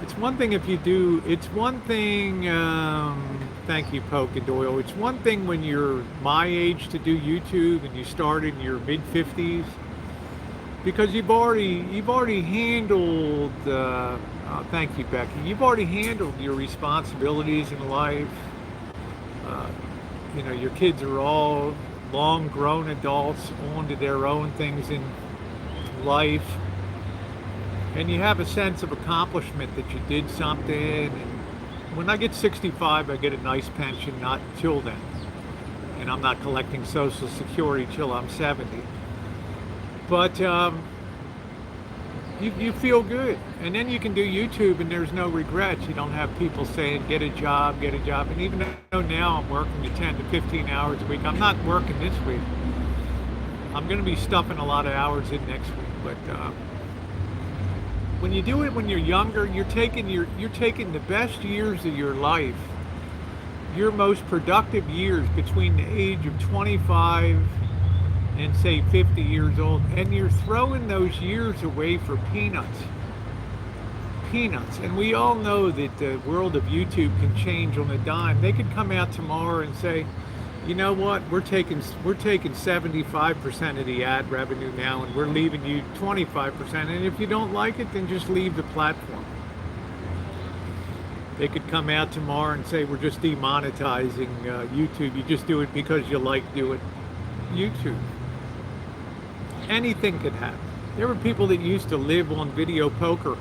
It's one thing if you do. It's one thing. Thank you, Poke and Doyle. It's one thing when you're my age to do YouTube and you started in your mid-50s, because you've already handled. Thank you, Becky. You've already handled your responsibilities in life. Your kids are all long grown adults on to their own things in life, and you have a sense of accomplishment that you did something. And when I get 65, I get a nice pension, not until then, and I'm not collecting Social Security till I'm 70. But you feel good, and then you can do YouTube and there's no regrets. You don't have people saying get a job. And even though now I'm working 10 to 15 hours a week, I'm not working this week. I'm going to be stuffing a lot of hours in next week. But when you do it when you're younger, you're taking the best years of your life, your most productive years between the age of 25 and say 50 years old, and you're throwing those years away for peanuts. And we all know that the world of YouTube can change on a dime. They could come out tomorrow and say, you know what, we're taking 75% of the ad revenue now, and we're leaving you 25%. And if you don't like it, then just leave the platform. They could come out tomorrow and say, we're just demonetizing YouTube. You just do it because you like doing YouTube. Anything could happen. There were people that used to live on video poker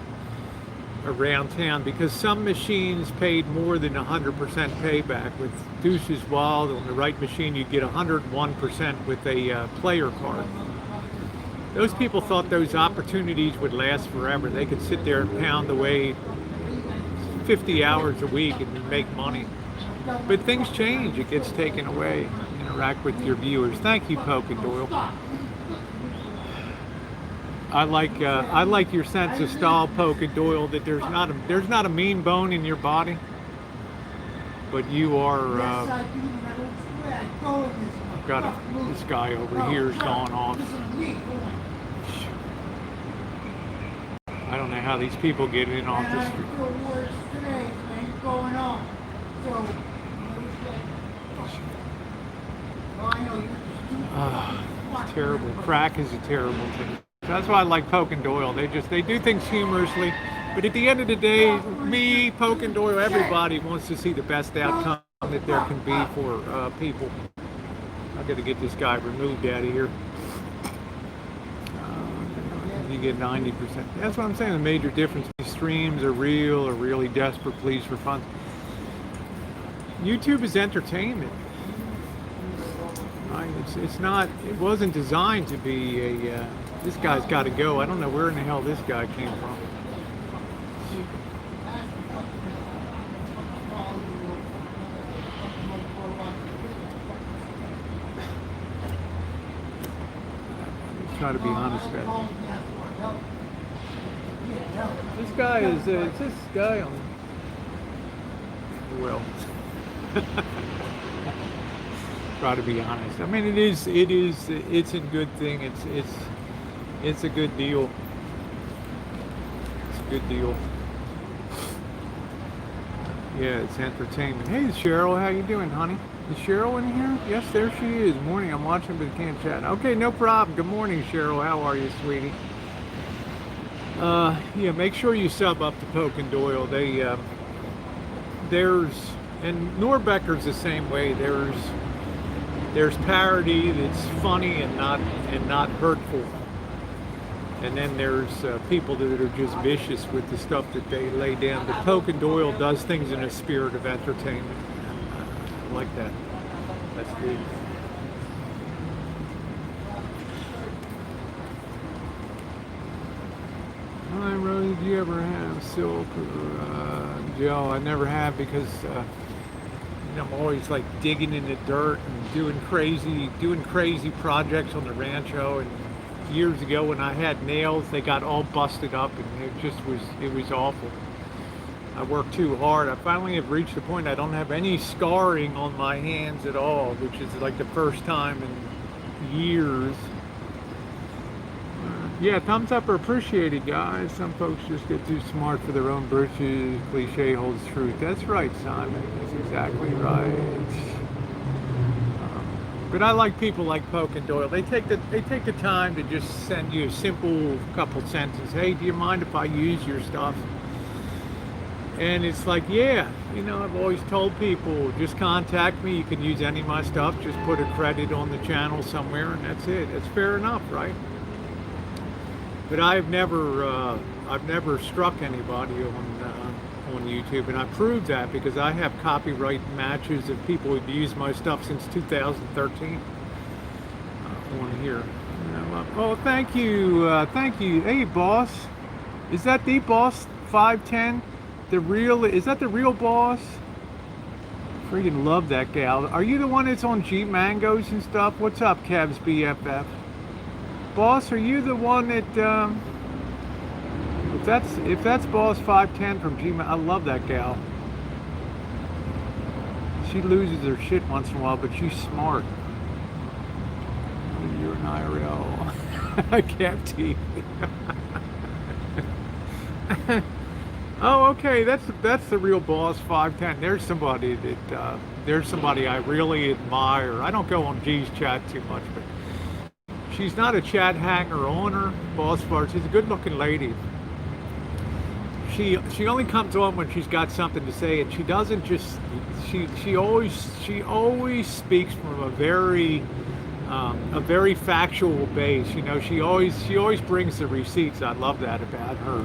around town because some machines paid more than 100% payback. With Deuces Wild, on the right machine, you'd get 101% with a player card. Those people thought those opportunities would last forever. They could sit there and pound away 50 hours a week and make money. But things change. It gets taken away. Interact with your viewers. Thank you, Poke and Doyle. I like your sense of style, Poke and Doyle, that there's not a mean bone in your body, but you are. I've got this guy over here is going on. I don't know how these people get in off the street. Terrible. Crack is a terrible thing. That's why I like Poke and Doyle. They do things humorously, but at the end of the day, me, Poke and Doyle, everybody wants to see the best outcome that there can be for people. I've got to get this guy removed out of here. You get 90%. That's what I'm saying. The major difference. These streams are real or really desperate pleas for fun. YouTube is entertainment. Right? It's not. It wasn't designed to be a. This guy's got to go. I don't know where in the hell this guy came from. Let's try to be honest about it. This guy is this guy on. Well. Try to be honest. I mean, it's a good thing. It's a good deal. It's a good deal. Yeah, it's entertainment. Hey, Cheryl, how you doing, honey? Is Cheryl in here? Yes, there she is. Morning. I'm watching, but can't chat. Okay, no problem. Good morning, Cheryl. How are you, sweetie? Yeah, make sure you sub up to Poke and Doyle. There's, and Norbecker's the same way. There's parody that's funny and not hurtful. And then there's people that are just vicious with the stuff that they lay down. But Poke and Doyle does things in a spirit of entertainment. I like that. That's good. Hi, Rosie. Do you ever have silk or gel? I never have because I'm always like digging in the dirt and doing crazy projects on the Rancho. And years ago when I had nails, they got all busted up, and it was awful. I worked too hard. I finally have reached the point I don't have any scarring on my hands at all, which is like the first time in years. Yeah, thumbs up are appreciated, guys. Some folks just get too smart for their own britches. Cliche holds truth. That's right, Simon. That's exactly right. But I like people like Poke and Doyle. They take the time to just send you a simple couple sentences. Hey, do you mind if I use your stuff? And it's like, yeah, I've always told people, just contact me. You can use any of my stuff. Just put a credit on the channel somewhere, and that's it. It's fair enough, right? But I've never struck anybody on YouTube, and I proved that because I have copyright matches of people who've used my stuff since 2013 on here. Oh, thank you. Hey, boss. Is that the boss 510? Is that the real boss? Freaking love that gal. Are you the one that's on G Mangoes and stuff? What's up, Kev's BFF? Boss, are you the one that, if that's Boss 510 from G, I love that gal. She loses her shit once in a while, but she's smart. You're an IRL. I can't tease. Oh, okay, that's the real Boss 510. There's somebody I really admire. I don't go on G's chat too much, but she's not a chat hanger owner, Boss Fart. She's a good-looking lady. She only comes on when she's got something to say, and she doesn't just. She always speaks from a very factual base. She always brings the receipts. I love that about her.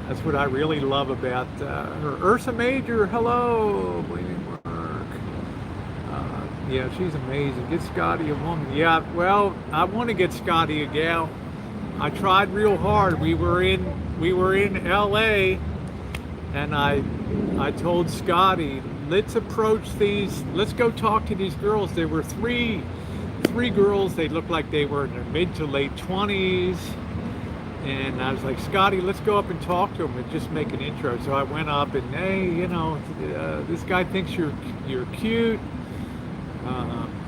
That's what I really love about her. Ursa Major, hello. Yeah, she's amazing. Get Scotty a woman. Yeah, well, I want to get Scotty a gal. I tried real hard. We were in LA, and I told Scotty, let's go talk to these girls. There were three girls. They looked like they were in their mid to late 20s. And I was like, Scotty, let's go up and talk to them and just make an intro. So I went up and, hey, this guy thinks you're cute.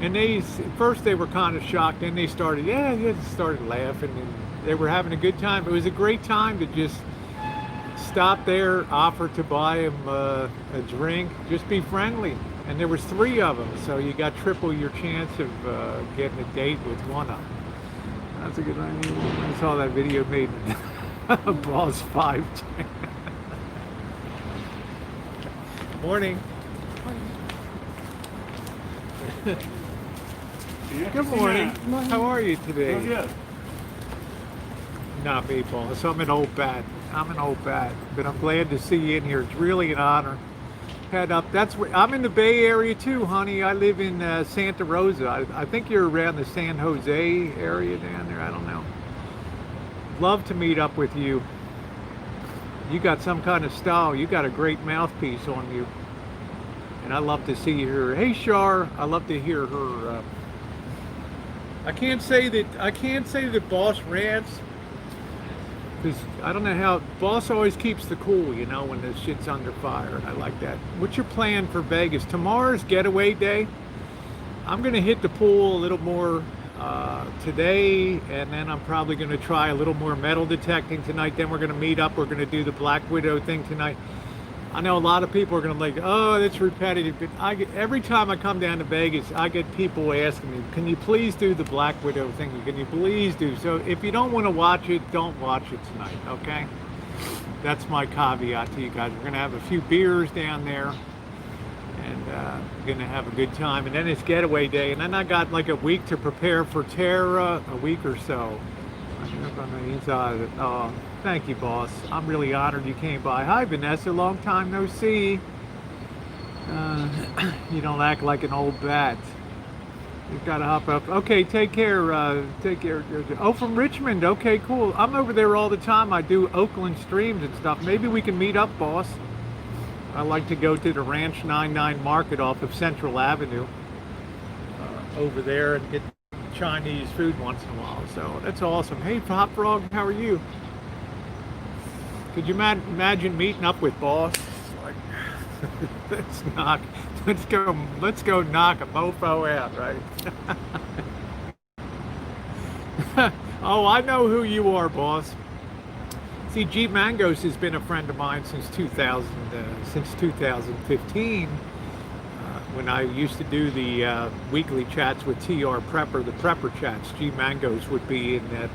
And first they were kind of shocked. Then they started laughing, and they were having a good time. It was a great time to just stop there, offer to buy him a drink, just be friendly. And there was 3 of them, so you got triple your chance of getting a date with one of them. That's a good idea. I saw that video made Boss 510. Morning. Good morning. How are you today? Oh, yeah. Not me, boss. I'm an old bat. But I'm glad to see you in here. It's really an honor. Head up. I'm in the Bay Area too, honey. I live in Santa Rosa. I think you're around the San Jose area down there. I don't know. Love to meet up with you. You got some kind of style. You got a great mouthpiece on you. And I love to see her. Hey, Shar. I love to hear her. I can't say that Boss rants, because I don't know how. Boss always keeps the cool, when the shit's under fire, and I like that. What's your plan for Vegas? Tomorrow's getaway day. I'm gonna hit the pool a little more today, and then I'm probably going to try a little more metal detecting tonight. Then we're going to meet up. We're going to do the Black Widow thing tonight. I know a lot of people are going to be like, oh, that's repetitive. But every time I come down to Vegas, I get people asking me, can you please do the Black Widow thing? Can you please do? So if you don't want to watch it, don't watch it tonight, okay? That's my caveat to you guys. We're going to have a few beers down there, and we're going to have a good time. And then it's getaway day, and then I got like a week to prepare for Terra, a week or so. Thank you, boss. I'm really honored you came by. Hi, Vanessa. Long time no see. You don't act like an old bat. You've got to hop up. Okay, take care. Take care. Oh, from Richmond. Okay, cool. I'm over there all the time. I do Oakland streams and stuff. Maybe we can meet up, boss. I like to go to the Ranch 99 Market off of Central Avenue over there and get Chinese food once in a while. So that's awesome. Hey, Hot Frog, how are you? Could you imagine meeting up with boss? Like, let's go knock a mofo out, right? Oh, I know who you are, boss. See, G Mangos has been a friend of mine since 2015. When I used to do the weekly chats with TR Prepper, the Prepper chats, G Mangos would be in that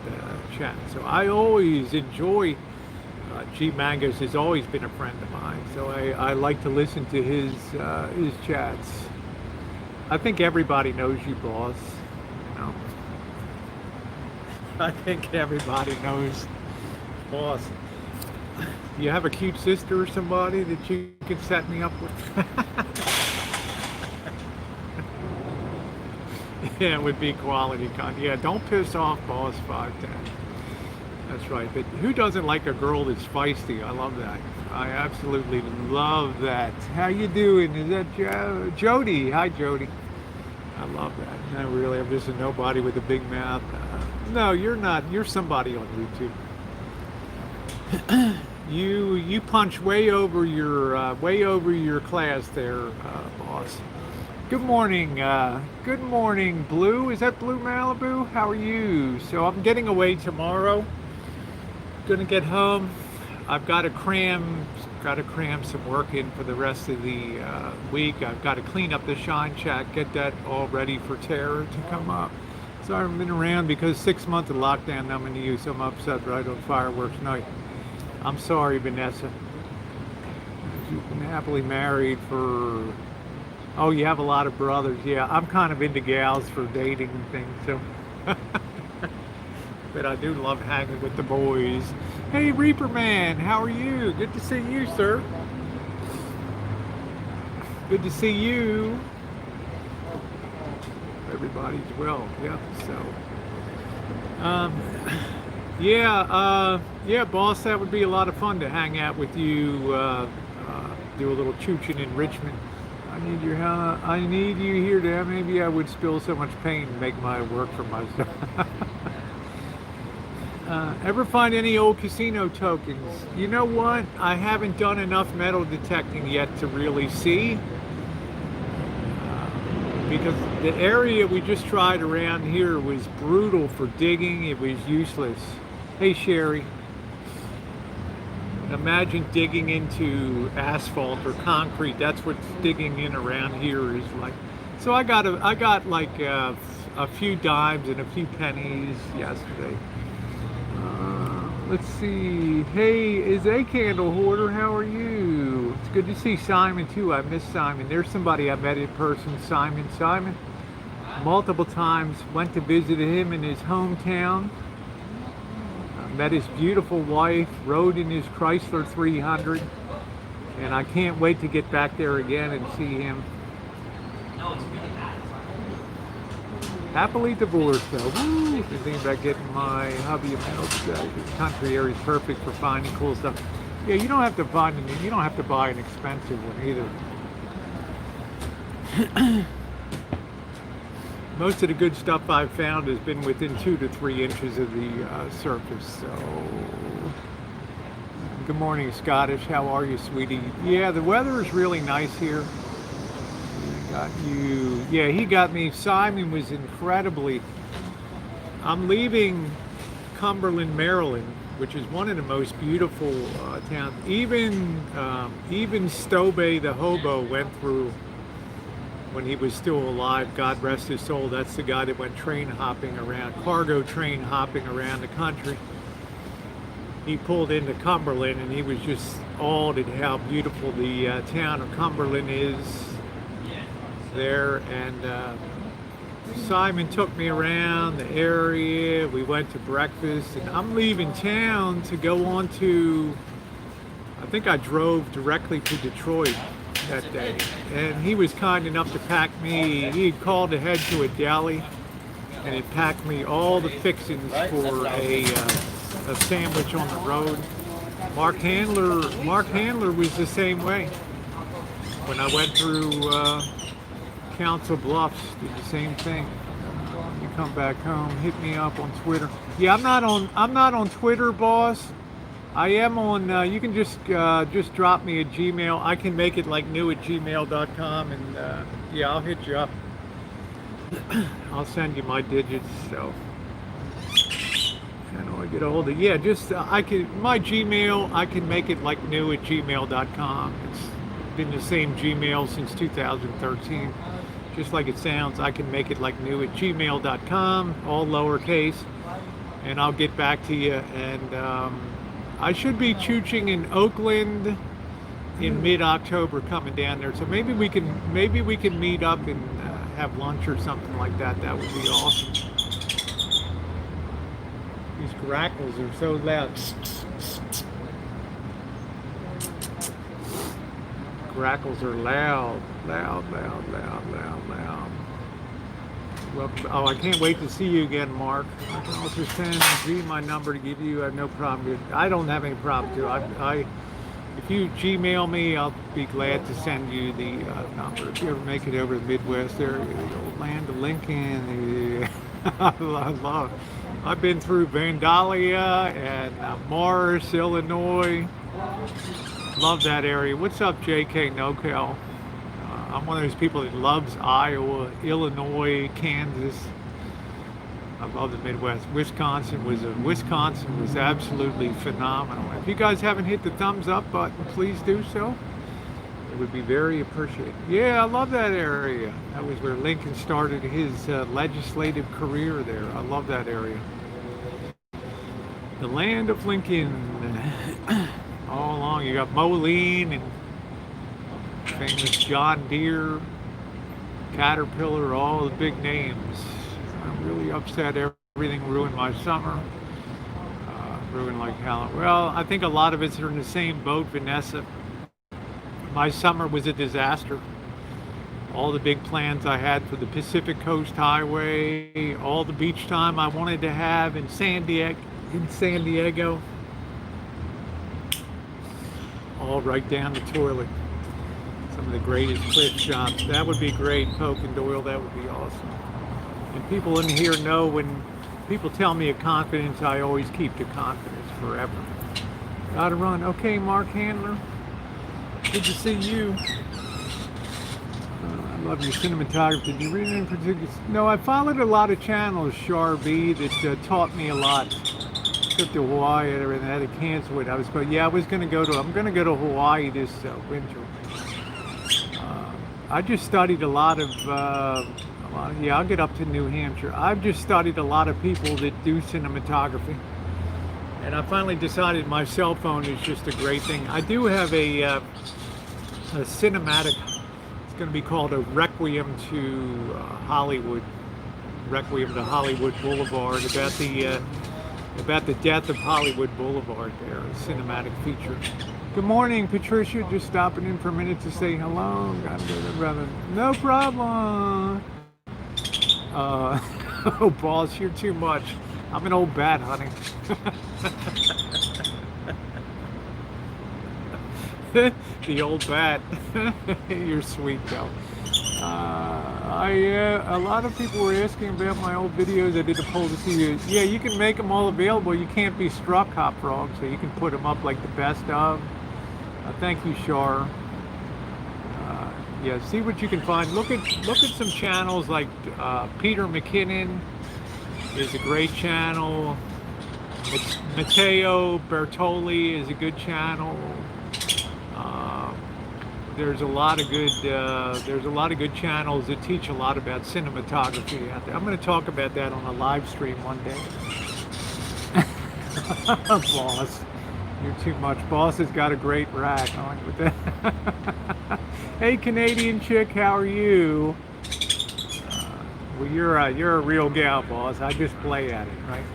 chat. So I always enjoy. G Mangos has always been a friend of mine, so I like to listen to his chats. I think everybody knows you, boss. You know, I think everybody knows, boss. You have a cute sister or somebody that you could set me up with? Yeah, it would be quality content. Yeah, don't piss off boss 510. That's right. But who doesn't like a girl that's feisty? I love that. I absolutely love that. How you doing? Is that Jody? Hi, Jody. I love that. No, really, I'm just a nobody with a big mouth. No, you're not. You're somebody on YouTube. You punch way over your class there, boss. Good morning, Blue. Is that Blue Malibu? How are you? So I'm getting away tomorrow. Gonna get home. I've got to cram some work in for the rest of the week. I've got to clean up the Shine Chat, get that all ready for Terror to come up. So I haven't been around because 6 months of lockdown I'm into you, so I'm upset right on fireworks night. I'm sorry, Vanessa. You've been happily married for... Oh, you have a lot of brothers. Yeah, I'm kind of into gals for dating and things, so... But I do love hanging with the boys. Hey, Reaper Man, how are you? Good to see you, sir. Good to see you. Everybody's well, yeah, so. Yeah, boss, that would be a lot of fun to hang out with you, do a little chooching in Richmond. I need you here to maybe I would spill so much pain and make my work for myself. Ever find any old casino tokens? You know what? I haven't done enough metal detecting yet to really see. Because the area we just tried around here was brutal for digging. It was useless. Hey, Sherry. Imagine digging into asphalt or concrete. That's what digging in around here is like. So I got like a few dimes and a few pennies yesterday. Let's see. Hey, is a candle hoarder? How are you? It's good to see Simon too. I miss Simon. There's somebody I met in person, Simon. Multiple times. Went to visit him in his hometown. Met his beautiful wife. Rode in his Chrysler 300. And I can't wait to get back there again and see him. Happily divorced though. Woo! If you think about getting my hubby a metal detector, the country area is perfect for finding cool stuff. Yeah, you don't have to buy an expensive one either. Most of the good stuff I've found has been within 2 to 3 inches of the surface. So, good morning, Scottish. How are you, sweetie? Yeah, the weather is really nice here. Got you. Yeah, he got me. Simon was incredibly I'm leaving Cumberland, Maryland, which is one of the most beautiful towns. Even Stobay the hobo went through when he was still alive. God rest his soul. That's the guy that went train hopping around, cargo train hopping around the country. He pulled into Cumberland, and he was just awed at how beautiful the town of Cumberland is there. And Simon took me around the area. We went to breakfast, and I'm leaving town to go on to, I think I drove directly to Detroit that day. And he was kind enough to pack me, he had called ahead to a deli, and it packed me all the fixings for a sandwich on the road. Mark Handler was the same way. When I went through Council Bluffs, did the same thing. You come back home, hit me up on Twitter. Yeah, I'm not on Twitter, boss. I am on. You can just drop me a Gmail. I can make it like new@gmail.com, and yeah, I'll hit you up. I'll send you my digits. So, how do I get a hold of? Yeah, just I can my Gmail. I can make it like new@gmail.com. It's been the same Gmail since 2013. Just like it sounds, I can make it like new@gmail.com, all lowercase, and I'll get back to you. And I should be chooching in Oakland in mid-October, coming down there. So maybe we can meet up and have lunch or something like that. That would be awesome. These grackles are so loud. Grackles are loud. Welcome. Oh, I can't wait to see you again, Mark. I can also send G my number to give you. I have no problem. I don't have any problem too. If you Gmail me, I'll be glad to send you the number. If you ever make it over to the Midwest area, the old land of Lincoln, I love. I've been through Vandalia and Morris, Illinois. Love that area. What's up, JK NoCal? I'm one of those people that loves Iowa, Illinois, Kansas. I love the Midwest. Wisconsin was absolutely phenomenal. If you guys haven't hit the thumbs up button, please do so. It would be very appreciated. Yeah, I love that area. That was where Lincoln started his legislative career there. I love that area. The land of Lincoln. All along, you got Moline and famous John Deere, Caterpillar, all the big names. I'm really upset everything ruined my summer. Ruined like hell. Well, I think a lot of us are in the same boat, Vanessa. My summer was a disaster. All the big plans I had for the Pacific Coast Highway, all the beach time I wanted to have in San Diego, all right down the toilet. Some of the greatest cliff shots. That would be great, Poke and Doyle. That would be awesome. And people in here know when people tell me a confidence, I always keep the confidence forever. Gotta run. Okay, Mark Handler. Good to see you. I love your cinematography. Did you read it in particular? No, I followed a lot of channels, Char B, that taught me a lot. Trip to Hawaii and everything. I had to cancel it. I'm going to go to Hawaii this winter. I just studied a lot of, I'll get up to New Hampshire. I've just studied a lot of people that do cinematography. And I finally decided my cell phone is just a great thing. I do have a cinematic, it's going to be called a Requiem to Hollywood. Requiem to Hollywood Boulevard, about the death of Hollywood Boulevard there, a cinematic feature. Good morning, Patricia. Just stopping in for a minute to say hello. No problem. Oh, boss, you're too much. I'm an old bat, honey. The old bat. You're sweet, though. A lot of people were asking about my old videos. I did a poll to see. Yeah, you can make them all available. You can't be struck, Hot Frog, so you can put them up like the best of. Thank you, Shar. Yeah, see what you can find. Look at some channels like Peter McKinnon. is a great channel. Matteo Bertoli is a good channel. There's a lot of good channels that teach a lot about cinematography out there. I'm going to talk about that on a live stream one day. Boss, you're too much. Boss has got a great rack on with that. Hey, Canadian chick, how are you? Well, you're a real gal, boss. I just play at it, right?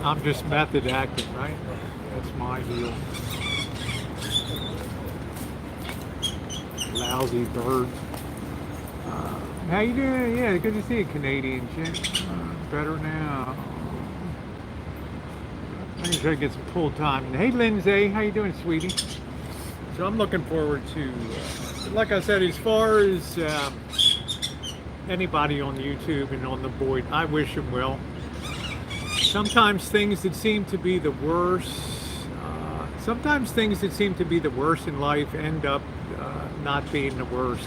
I'm just method acting, right? That's my deal. Lousy birds. How you doing? Yeah, good to see you, Canadian chick. Better now. I'm gonna try to get some full time. Hey, Lindsay, how you doing, sweetie? So I'm looking forward to, like I said, as far as anybody on YouTube and on the board, I wish them well. Sometimes things that seem to be the worst, in life end up not being the worst.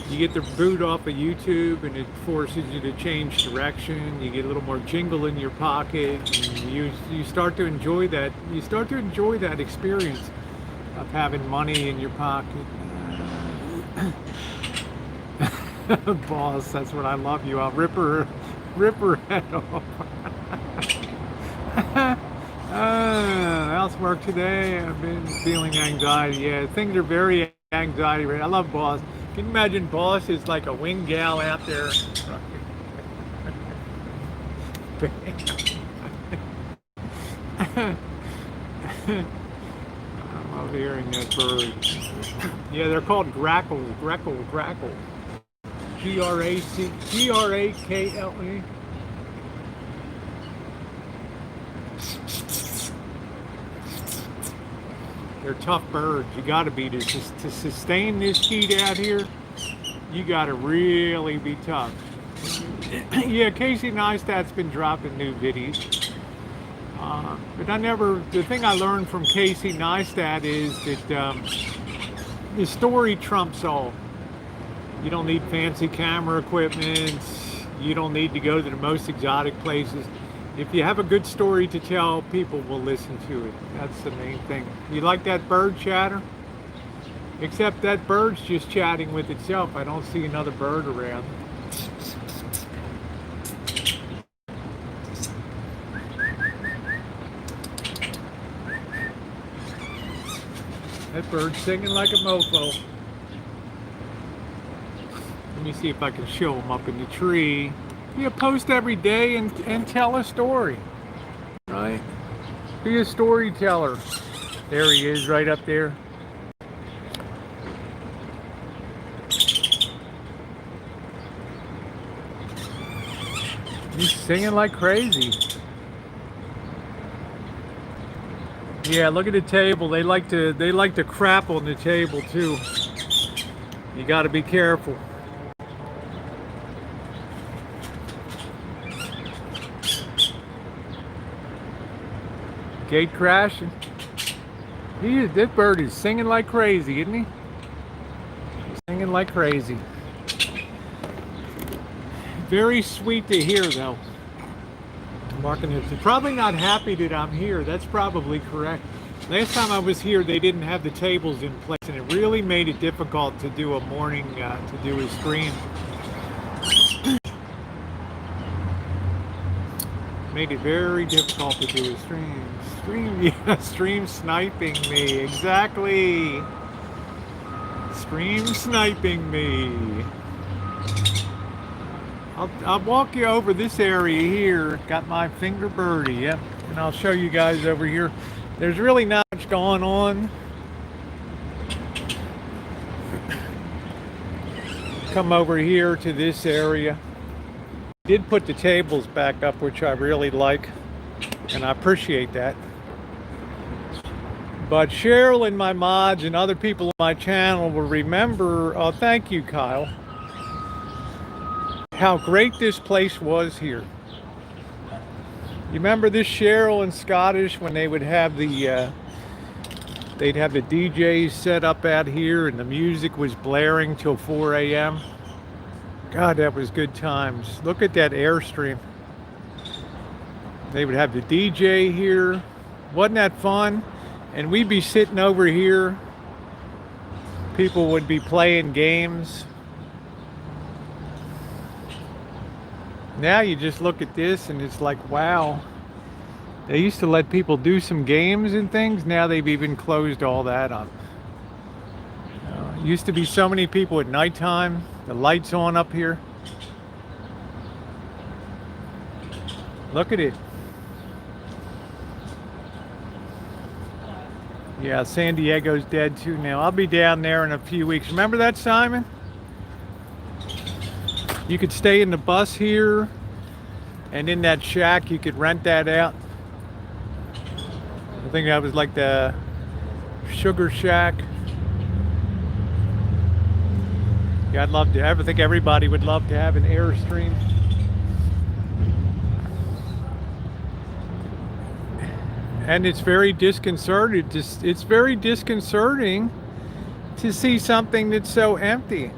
You get the boot off of YouTube and it forces you to change direction. You get a little more jingle in your pocket. And you start to enjoy that. You start to enjoy that experience of having money in your pocket. Boss, that's what I love you. I'll rip her head off. Housework today. I've been feeling anxiety. Yeah, things are very anxiety. I love Boss. Can you imagine Boss is like a wing gal out there? I love hearing that bird. Yeah, they're called grackles. Grackle. Grakle. They're tough birds. You got to be to sustain this heat out here. You got to really be tough. Yeah, Casey Neistat's been dropping new videos. But the thing I learned from Casey Neistat is that the story trumps all. You don't need fancy camera equipment. You don't need to go to the most exotic places. If you have a good story to tell, people will listen to it. That's the main thing. You like that bird chatter? Except that bird's just chatting with itself. I don't see another bird around. That bird's singing like a mofo. Let me see if I can show him up in the tree. You post every day and tell a story, right? Be a storyteller. There he is, right up there. He's singing like crazy. Yeah, look at the table. They like to crap on the table too. You got to be careful. Gate crashing. This bird is singing like crazy, isn't he? He's singing like crazy. Very sweet to hear, though. Marking it. They're probably not happy that I'm here. That's probably correct. Last time I was here, they didn't have the tables in place, and it really made it difficult to do a morning, to do a stream. Made it very difficult to do a stream. Stream sniping me. Exactly. Stream sniping me. I'll walk you over this area here. Got my finger birdie, yep. And I'll show you guys over here. There's really not much going on. Come over here to this area. Did put the tables back up, which I really like, and I appreciate that. But Cheryl and my mods and other people on my channel will remember, oh, thank you, Kyle, how great this place was here. You remember this, Cheryl and Scottish, when they would have the they'd have the DJs set up out here and the music was blaring till 4 a.m. God, that was good times. Look at that Airstream. They would have the DJ here. Wasn't that fun? And we'd be sitting over here. People would be playing games. Now you just look at this and it's like, wow. They used to let people do some games and things. Now they've even closed all that up. Used to be so many people at nighttime. The lights on up here. Look at it. Yeah, San Diego's dead too now. I'll be down there in a few weeks. Remember that, Simon? You could stay in the bus here, and in that shack you could rent that out. I think that was like the Sugar Shack. Yeah, I'd love to. I think everybody would love to have an Airstream. And it's very disconcerting. It's very disconcerting to see something that's so empty.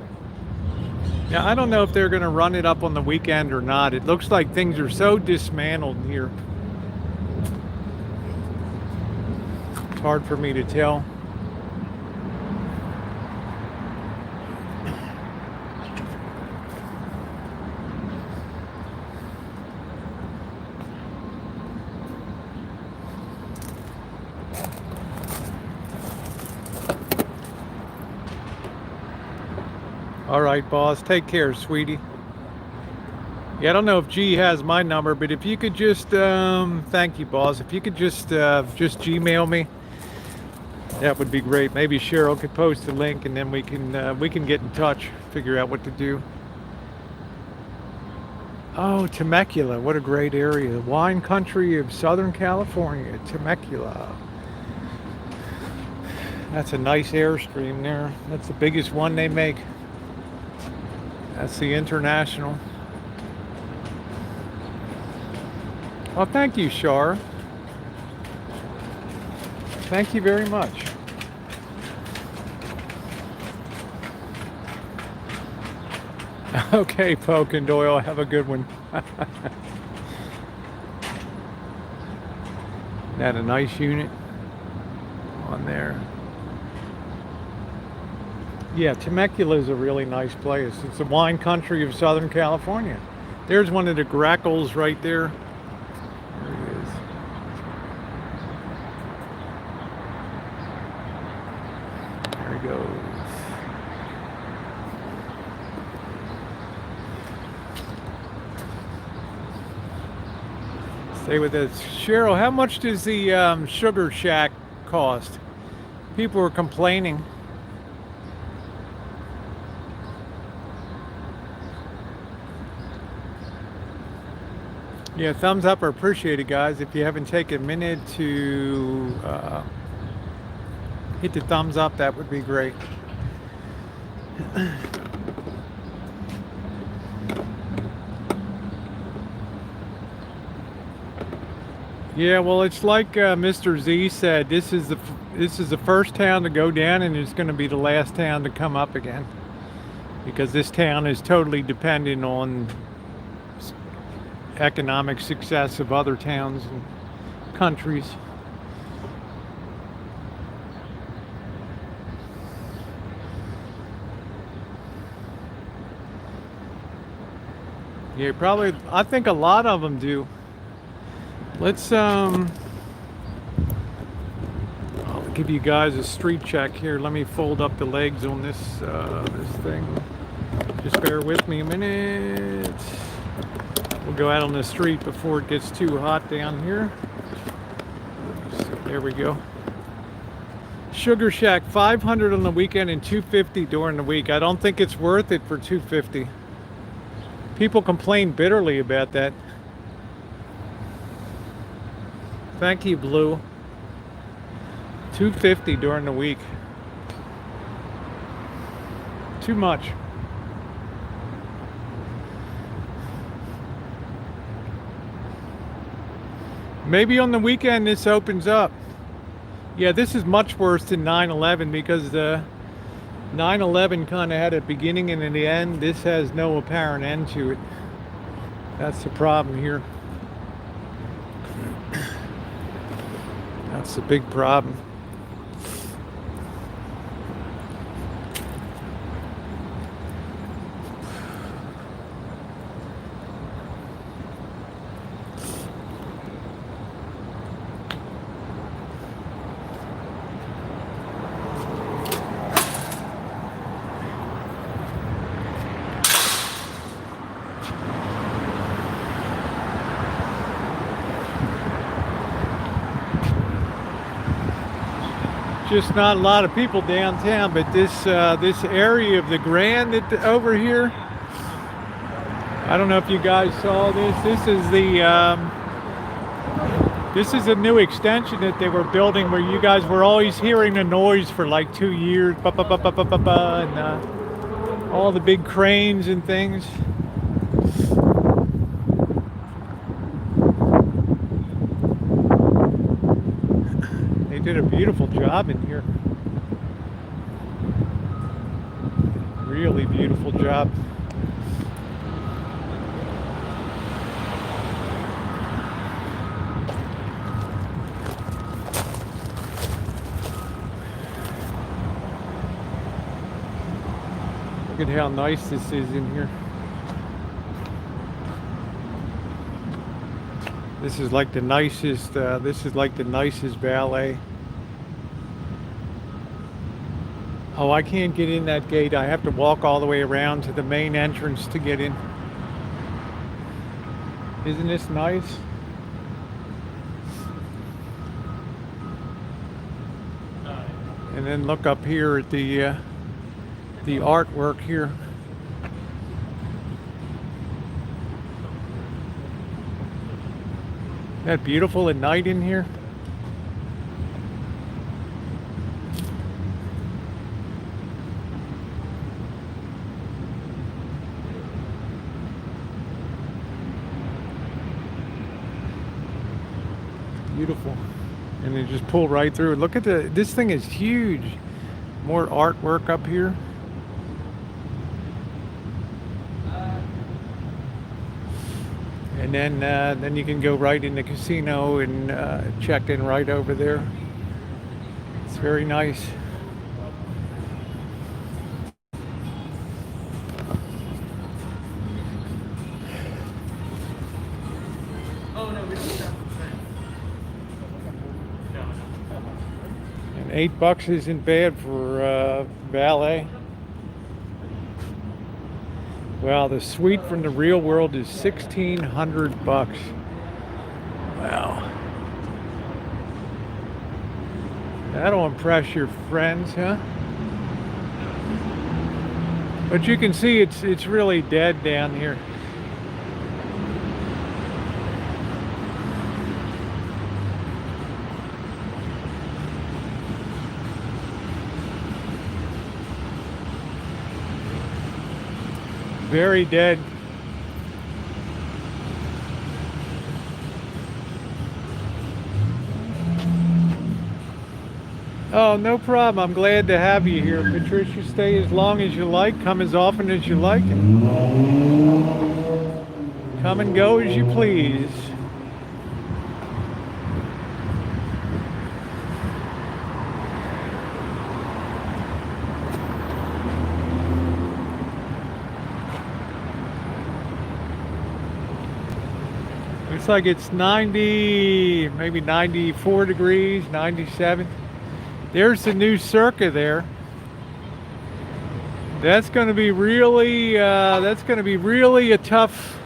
Now, I don't know if they're going to run it up on the weekend or not. It looks like things are so dismantled here. It's hard for me to tell. All right, boss. Take care, sweetie. Yeah, I don't know if G has my number, but if you could just, thank you, boss. If you could just Gmail me, that would be great. Maybe Cheryl could post the link, and then we can get in touch, figure out what to do. Oh, Temecula, what a great area. The wine country of Southern California, Temecula. That's a nice Airstream there. That's the biggest one they make. That's the International. Well, thank you, Shar. Thank you very much. Okay, Poke and Doyle, have a good one. That a nice unit on there. Yeah, Temecula is a really nice place. It's the wine country of Southern California. There's one of the grackles right there. There he is. There he goes. Stay with us. Cheryl, how much does the Sugar Shack cost? People are complaining. Yeah, thumbs up are appreciated, guys. If you haven't taken a minute to hit the thumbs up, that would be great. Yeah, well, it's like Mr. Z said. This is the first town to go down, and it's going to be the last town to come up again, because this town is totally dependent on economic success of other towns and countries. Yeah, probably. I think a lot of them do. Let's I'll give you guys a street check here. Let me fold up the legs on this thing. Just bear with me a minute. We'll go out on the street before it gets too hot down here. There we go. Sugar Shack, $500 on the weekend and $250 during the week. I don't think it's worth it for $250. People complain bitterly about that. Thank you, Blue. $250 during the week. Too much. Maybe on the weekend this opens up. Yeah, this is much worse than 9/11 because 9/11 kind of had a beginning and an end. This has no apparent end to it. That's the problem here. That's the big problem. Just not a lot of people downtown, but this area of the Grand over here. I don't know if you guys saw this. This is a new extension that they were building where you guys were always hearing the noise for like 2 years, ba ba ba ba ba ba ba, and all the big cranes and things. They did a beautiful job in here. Really beautiful job. Look at how nice this is in here. This is like the nicest. This is like the nicest valet. Oh, I can't get in that gate. I have to walk all the way around to the main entrance to get in. Isn't this nice? And then look up here at the artwork here. Isn't that beautiful at night in here? Beautiful. And then just pull right through. Look at this thing is huge. More artwork up here. And then you can go right in the casino and check in right over there. It's very nice. And $8 isn't bad for valet. Wow, the suite from the real world is $1,600. Wow. That'll impress your friends, huh? But you can see it's really dead down here. Very dead. Oh, no problem. I'm glad to have you here, Patricia. Stay as long as you like. Come as often as you like. Come and go as you please. Looks like it's 90, maybe 94 degrees, 97. There's the new Circa there. That's going to be really a tough.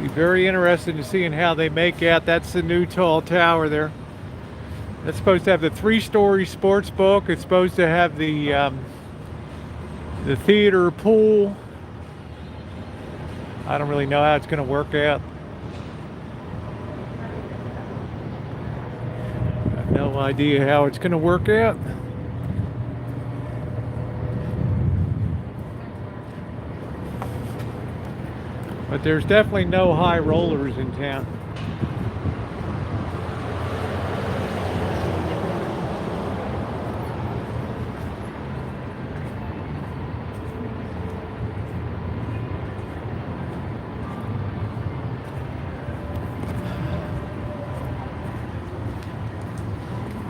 Be very interested in seeing how they make out. That's the new tall tower there. That's supposed to have the 3-story sports book. It's supposed to have the theater pool. I don't really know how it's going to work out. I have no idea how it's going to work out. But there's definitely no high rollers in town.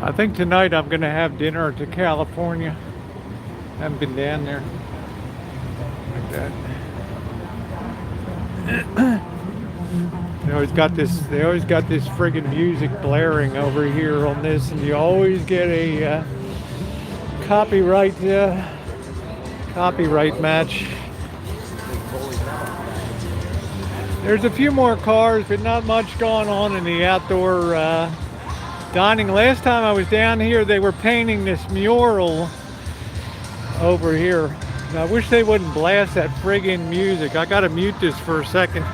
I think tonight I'm gonna have dinner to California. Haven't been down there like that. They always got this friggin' music blaring over here on this, and you always get a copyright match. There's a few more cars, but not much going on in the outdoor dining. Last time I was down here, they were painting this mural over here. I wish they wouldn't blast that friggin' music. I gotta mute this for a second.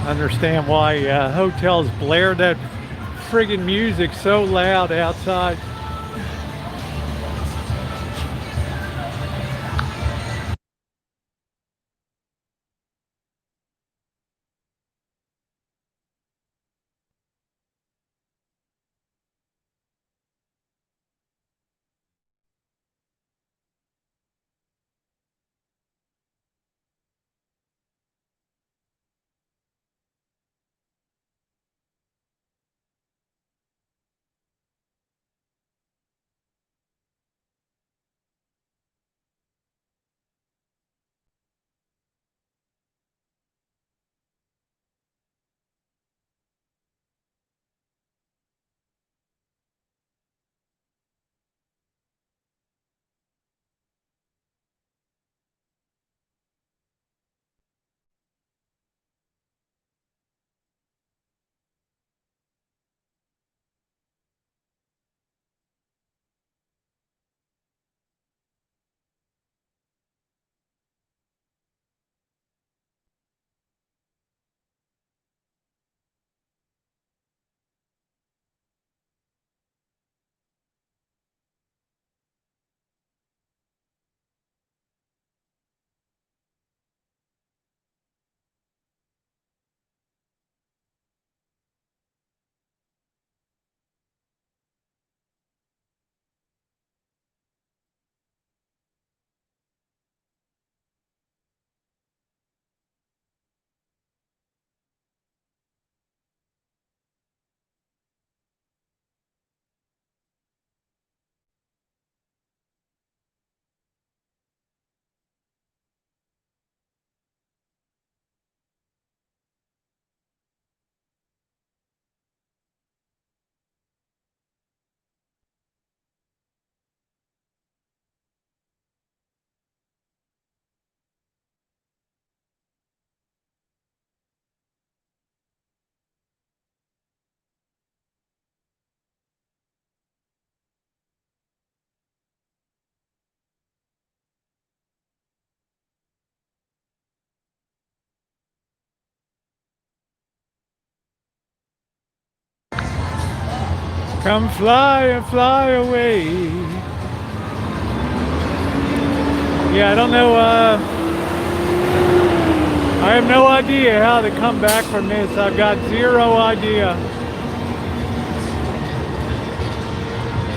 Understand why hotels blare that friggin' music so loud outside. Come fly and fly away. Yeah, I don't know. I have no idea how to come back from this. I've got zero idea.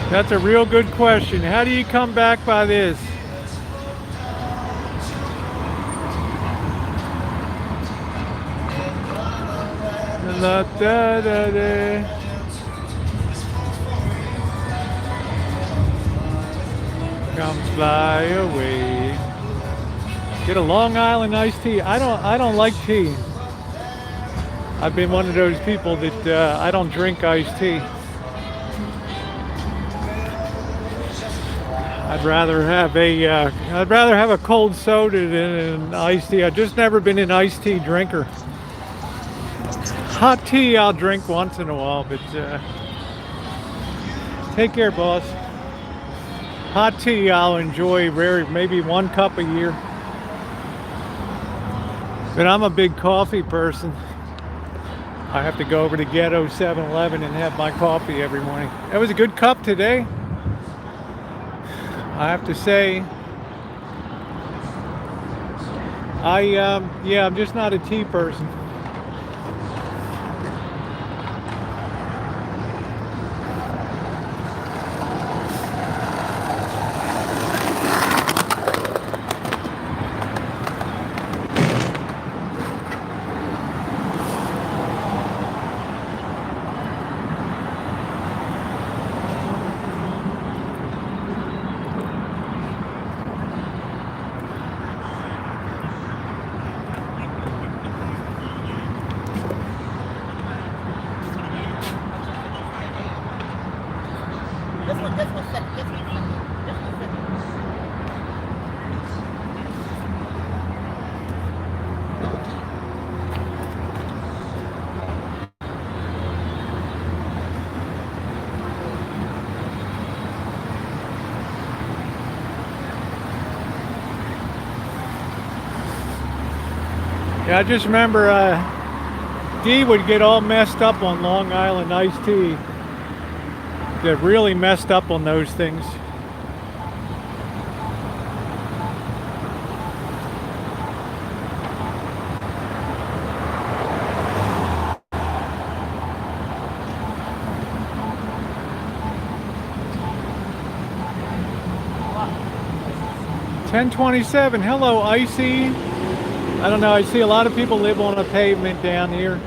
That's a real good question. How do you come back by this? La, da, da, da. Come fly away. Get a Long Island iced tea. I don't like tea. I've been one of those people that I don't drink iced tea. I'd rather have a cold soda than an iced tea. I've just never been an iced tea drinker. Hot tea I'll drink once in a while, but take care, boss. Hot tea I'll enjoy maybe 1 cup a year. But I'm a big coffee person. I have to go over to Ghetto 7-Eleven and have my coffee every morning. That was a good cup today. I have to say, I'm just not a tea person. Yeah, I just remember Dee would get all messed up on Long Island iced tea. Get really messed up on those things. $10.27. Hello, Icy. I don't know. I see a lot of people live on a pavement down here,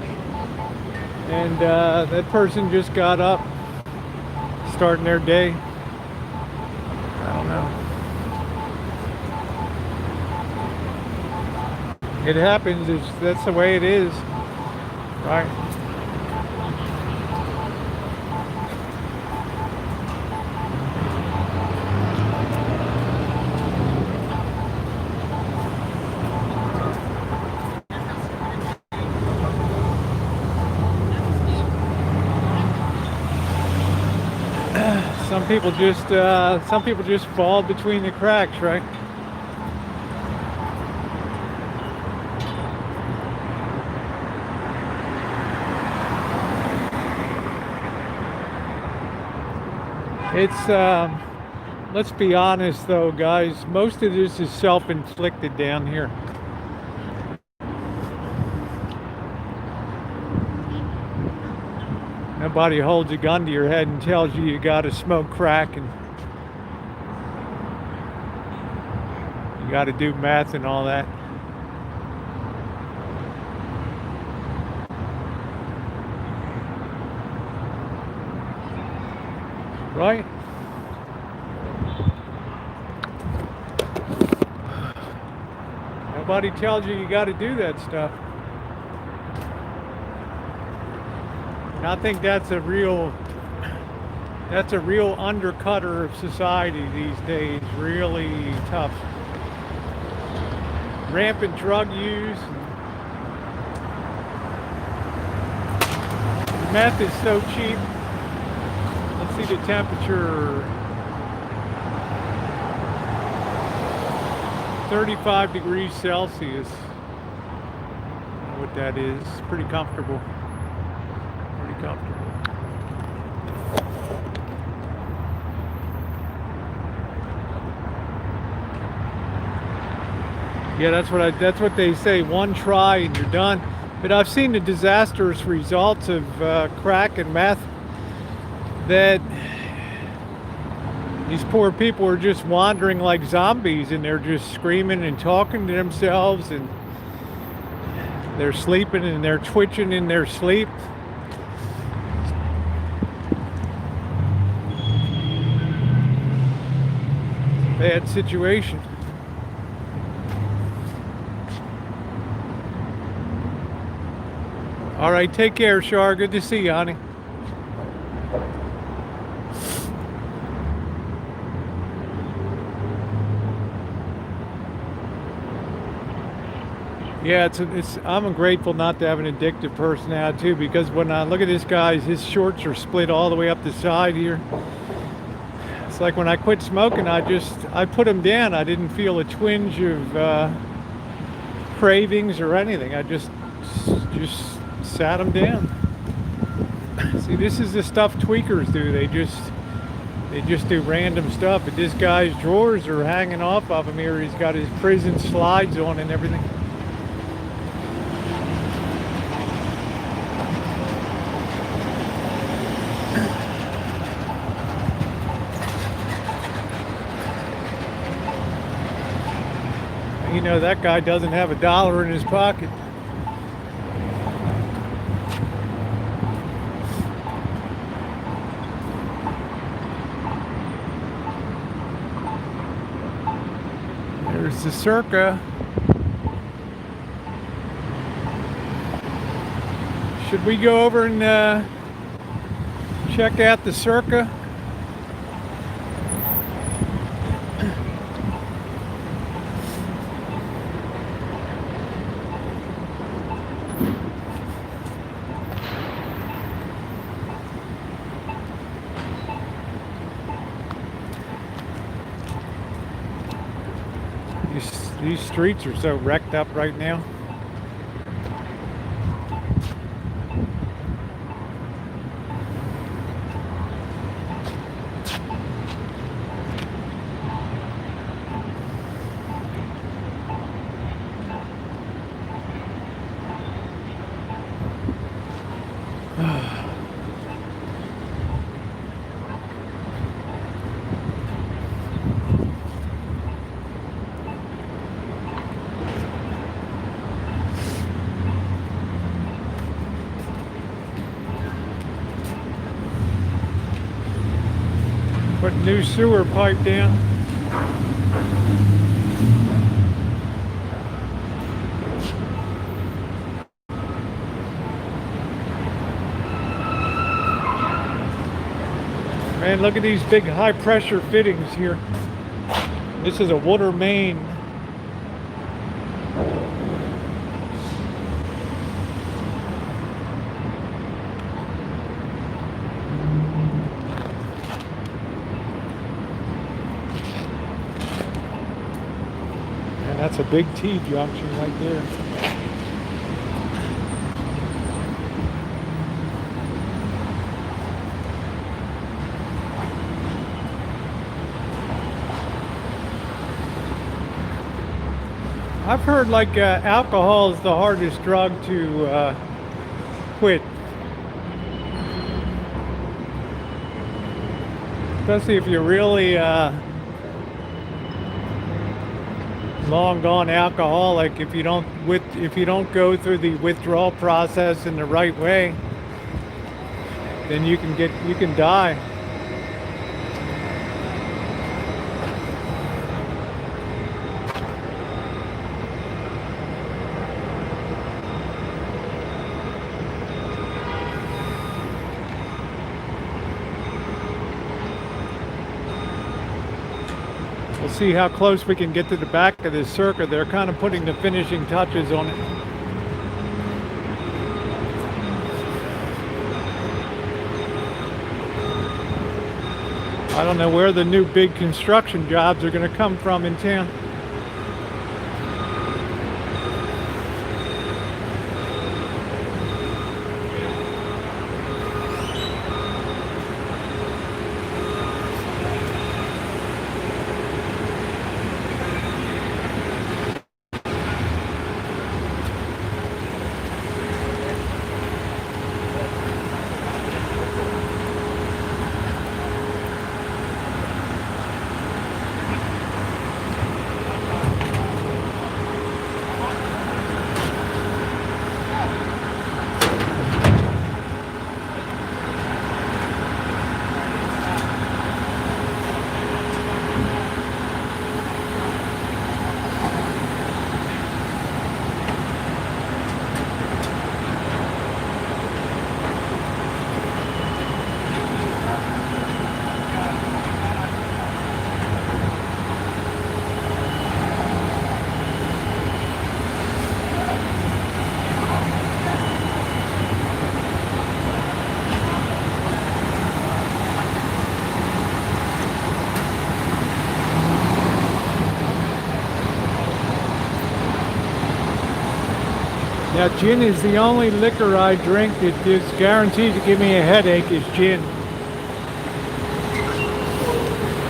and that person just got up, starting their day. I don't know. It happens. That's the way it is, right? Some people just fall between the cracks, right? It's let's be honest though, guys, most of this is self-inflicted down here. Nobody holds a gun to your head and tells you gotta smoke crack and you gotta do meth and all that. Right? Nobody tells you gotta do that stuff. And I think that's a real undercutter of society these days. Really tough. Rampant drug use. Meth is so cheap. Let's see the temperature. 35 degrees Celsius. I don't know what that is. Pretty comfortable. Comfortable. Yeah, that's what they say. One try and you're done. But I've seen the disastrous results of crack and meth. That these poor people are just wandering like zombies, and they're just screaming and talking to themselves, and they're sleeping and they're twitching in their sleep. Bad situation. All right, take care, Shar. Good to see you, honey. Yeah, I'm grateful not to have an addictive personality too, because when I look at this guy, his shorts are split all the way up the side here. It's like when I quit smoking, I put them down. I didn't feel a twinge of cravings or anything. I just sat them down. See, this is the stuff tweakers do. They just do random stuff. But this guy's drawers are hanging off of him here. He's got his prison slides on and everything. You know, that guy doesn't have $1 in his pocket. There's the Circa. Should we go over and check out the Circa? These streets are so wrecked up right now. Put new sewer pipe down. Man, look at these big high pressure fittings here. This is a water main. And that's a big T junction right there. I've heard like alcohol is the hardest drug to quit. Especially if you're really long gone alcoholic. If you don't go through the withdrawal process in the right way, then you can die. We'll see how close we can get to the back of this Circa. They're kind of putting the finishing touches on it. I don't know where the new big construction jobs are going to come from in town. Now, gin is the only liquor I drink that is guaranteed to give me a headache is gin.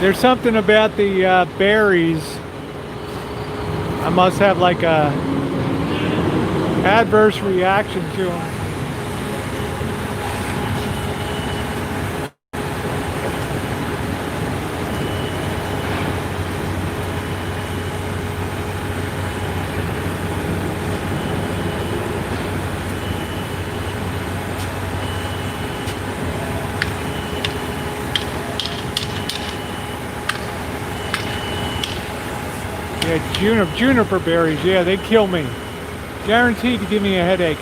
There's something about the berries. I must have like a adverse reaction to them. Yeah, juniper berries, yeah, they kill me. Guaranteed to give me a headache.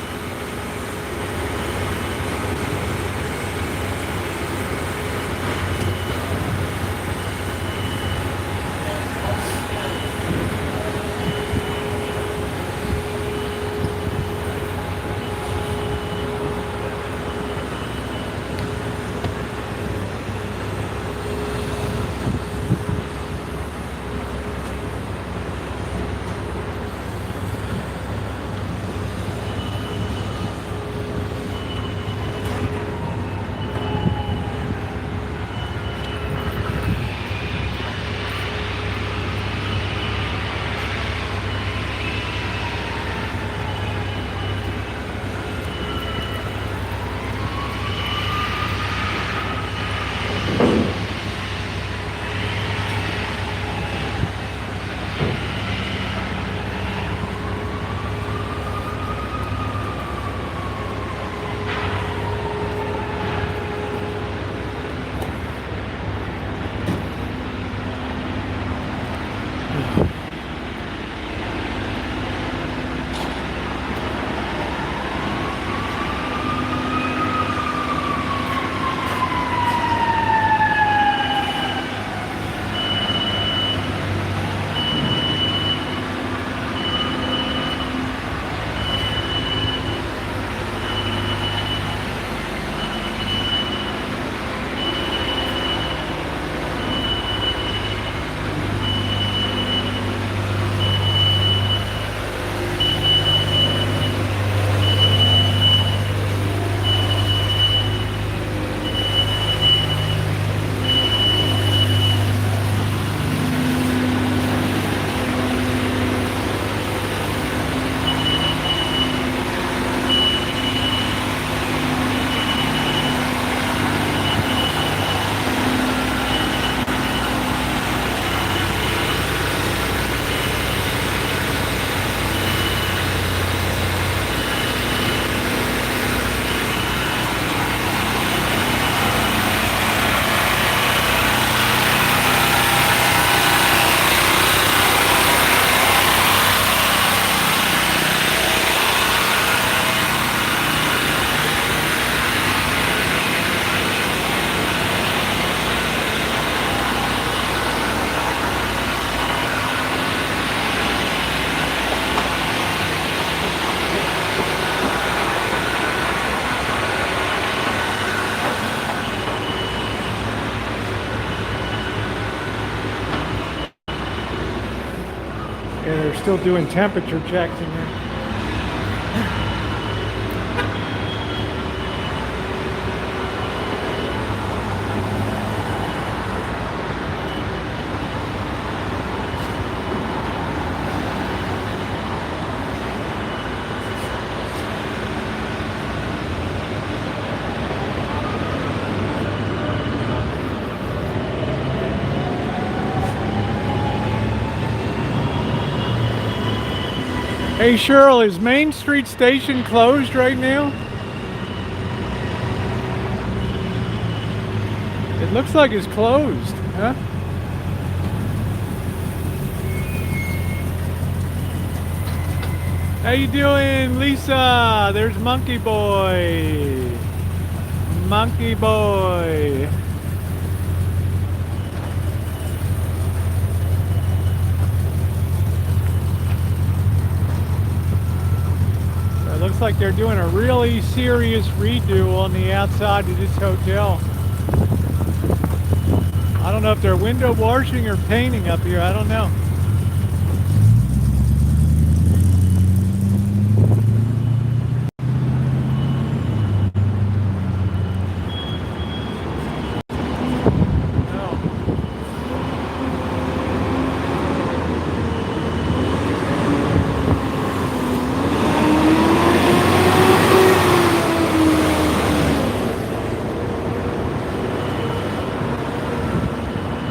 still doing temperature checks in there. Hey Cheryl, is Main Street Station closed right now? It looks like it's closed, huh? How you doing, Lisa? There's Monkey Boy. Monkey Boy. It looks like they're doing a really serious redo on the outside of this hotel. I don't know if they're window washing or painting up here. I don't know.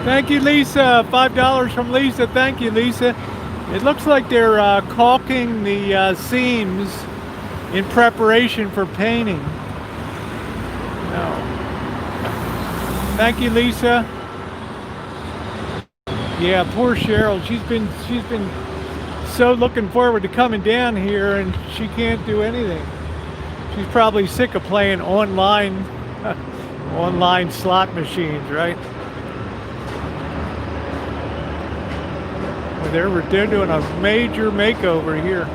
Thank you, Lisa. $5 from Lisa. Thank you, Lisa. It looks like they're caulking the seams in preparation for painting. No. Thank you, Lisa. Yeah, poor Cheryl. She's been so looking forward to coming down here, and she can't do anything. She's probably sick of playing online slot machines, right? They're doing a major makeover here.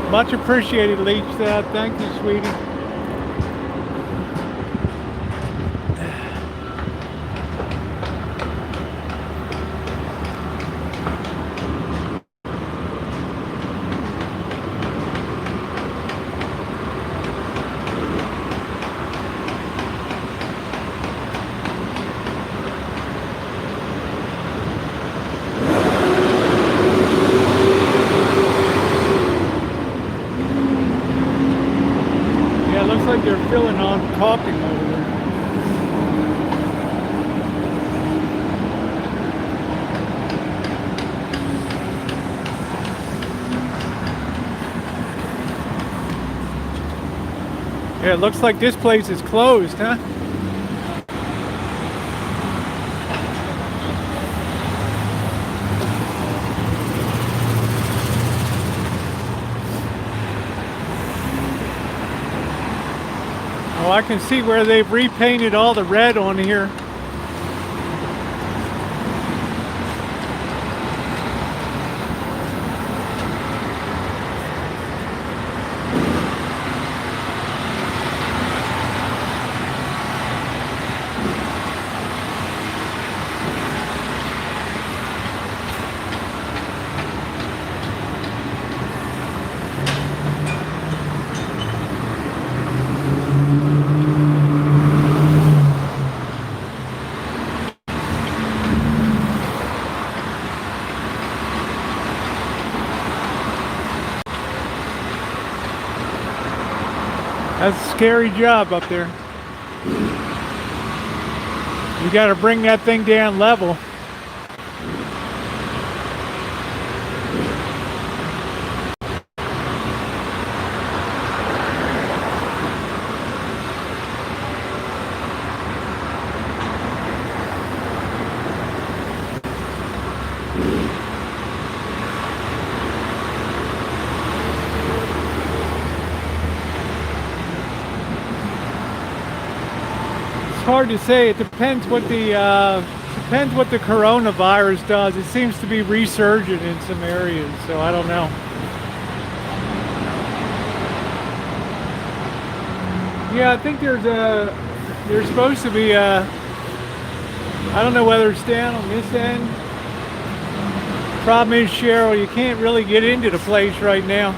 Much appreciated, Lisa. Thank you, sweetie. They're filling on caulking over there. Yeah, it looks like this place is closed, huh? Oh, I can see where they've repainted all the red on here. That's a scary job up there. You got to bring that thing down level. It's hard to say. It depends what the coronavirus does. It seems to be resurgent in some areas, so I don't know. Yeah, I think there's There's supposed to be a, I don't know whether it's down on this end. Problem is, Cheryl, you can't really get into the place right now.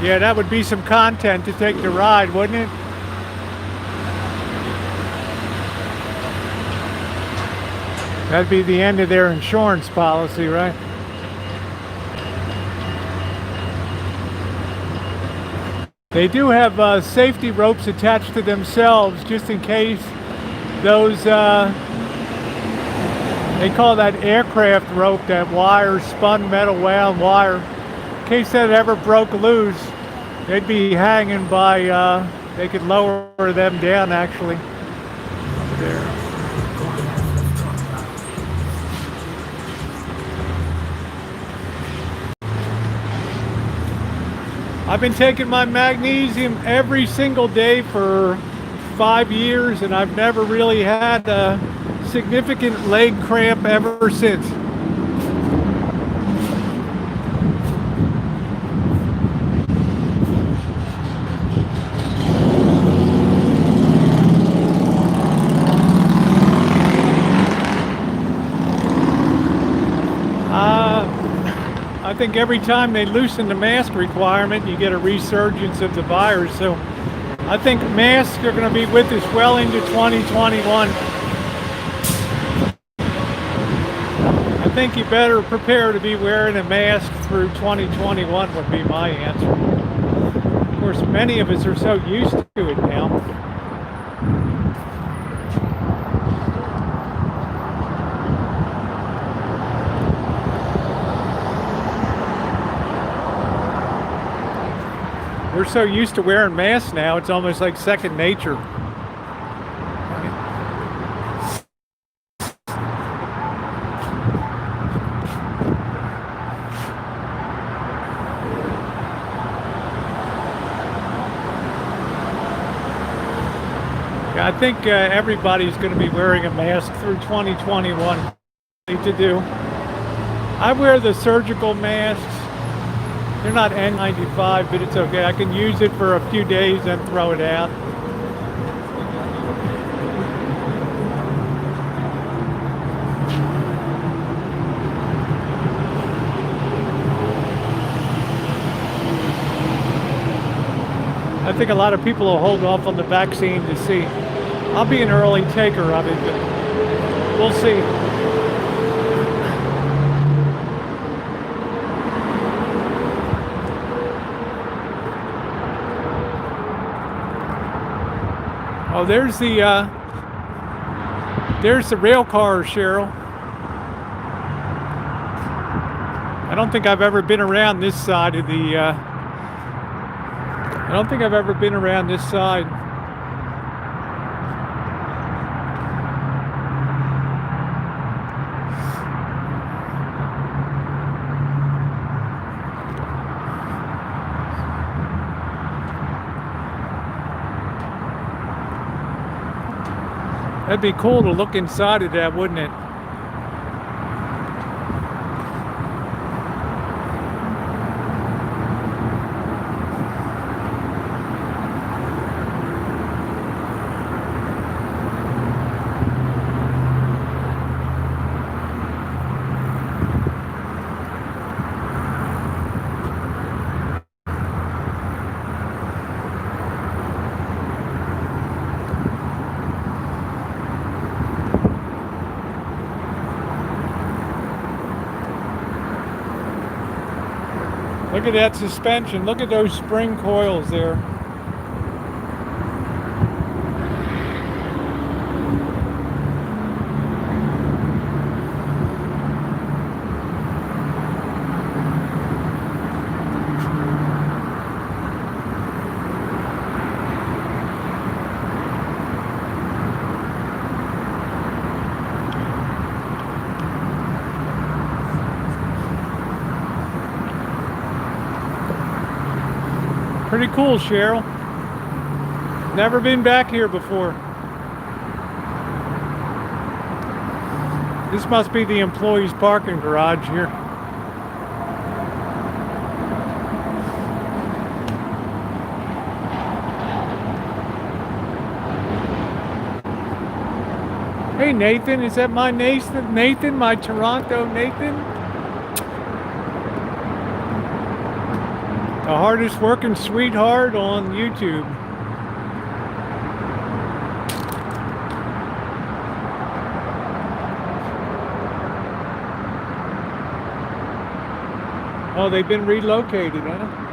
Yeah, that would be some content to take the ride, wouldn't it? That'd be the end of their insurance policy, right? They do have safety ropes attached to themselves just in case those, they call that aircraft rope, that wire, spun metal wound wire. In case that ever broke loose, they'd be hanging by, they could lower them down actually. Over there. I've been taking my magnesium every single day for 5 years, and I've never really had a significant leg cramp ever since. I think every time they loosen the mask requirement, you get a resurgence of the virus. So I think masks are going to be with us well into 2021. I think you better prepare to be wearing a mask through 2021 would be my answer. Of course, many of us are so used to it now. We're so used to wearing masks now, it's almost like second nature. Yeah, I think everybody's going to be wearing a mask through 2021. To do. I wear the surgical masks. They're not N95, but it's okay. I can use it for a few days and throw it out. I think a lot of people will hold off on the vaccine to see. I'll be an early taker of it, but we'll see. Oh, there's the rail car, Cheryl. I don't think I've ever been around this side of the, I don't think I've ever been around this side. That'd be cool to look inside of that, wouldn't it? Look at that suspension. Look at those spring coils there. Pretty cool, Cheryl. Never been back here before. This must be the employees' parking garage here. Hey Nathan, is that my Nathan, my Toronto Nathan? The hardest working sweetheart on YouTube. Oh, they've been relocated, huh?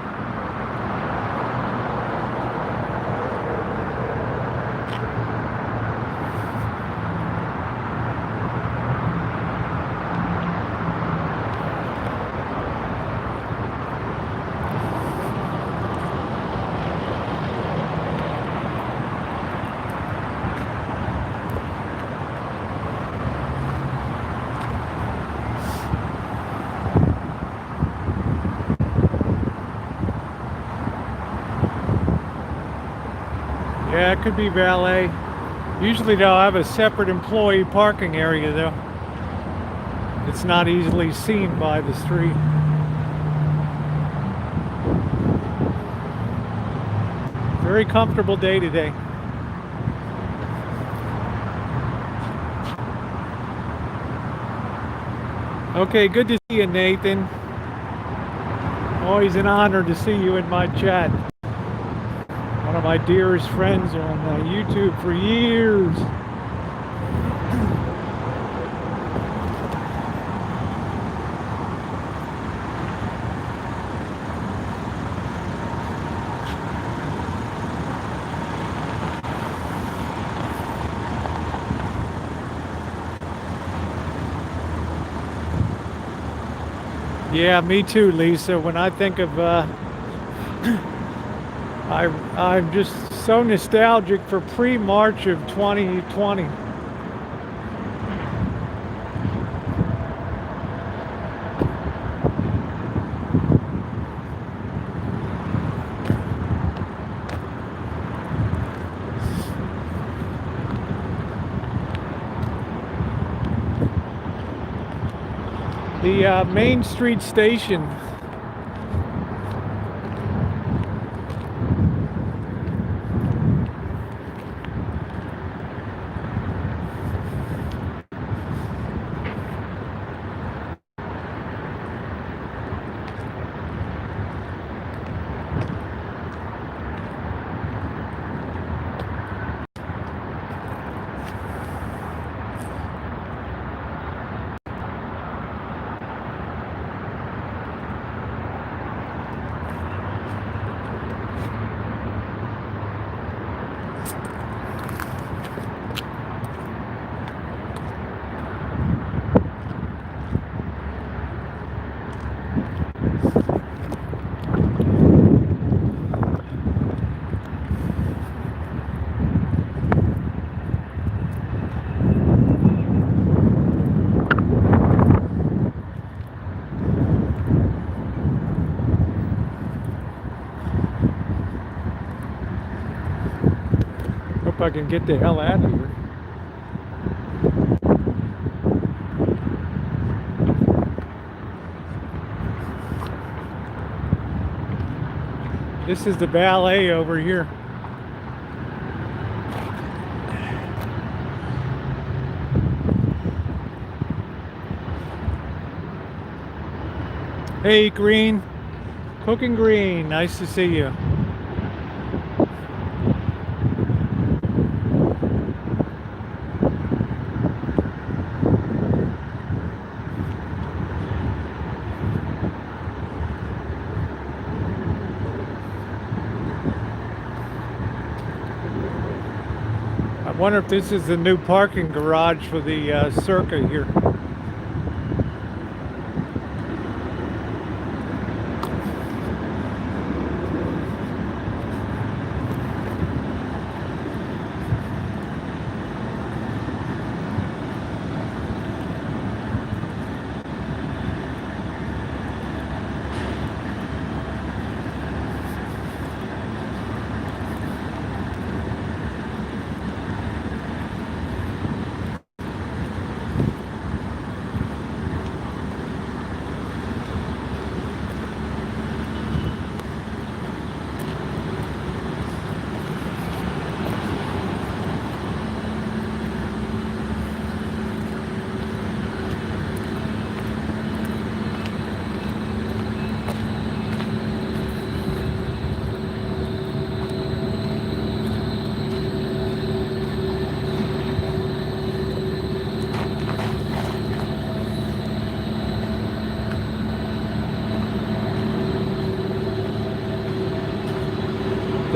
Yeah, it could be valet. Usually they'll have a separate employee parking area though. It's not easily seen by the street. Very comfortable day today. Okay, good to see you, Nathan. Always an honor to see you in my chat. One of my dearest friends on YouTube for years. Yeah, me too, Lisa. When I think of I'm just so nostalgic for pre-March of 2020. The Main Street station. Hope I can get the hell out of here. This is the ballet over here. Hey Green, Cooking Green, nice to see you. I wonder if this is the new parking garage for the Circa here.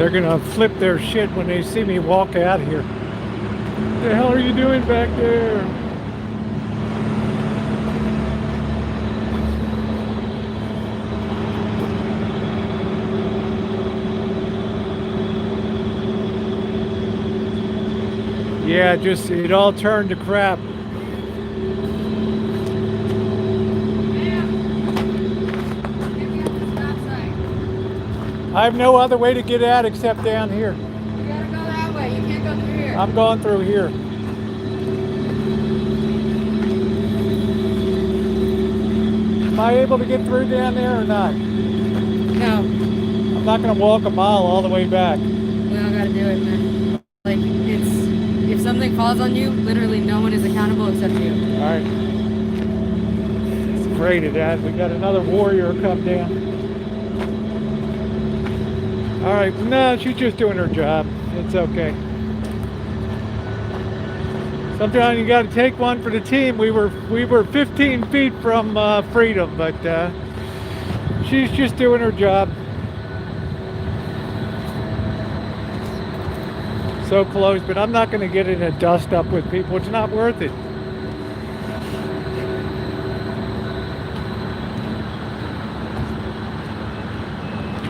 They're gonna flip their shit when they see me walk out here. What the hell are you doing back there? Yeah, just it all turned to crap. I have no other way to get out except down here. You gotta go that way. You can't go through here. I'm going through here. Am I able to get through down there or not? No. I'm not going to walk a mile all the way back. We all gotta do it, man. Like, if something falls on you, literally no one is accountable except you. All right. It's great at that. We got another warrior come down. All right. No, she's just doing her job. It's okay. Sometimes you got to take one for the team. We were 15 feet from freedom, but she's just doing her job. So close, but I'm not going to get in a dust up with people. It's not worth it.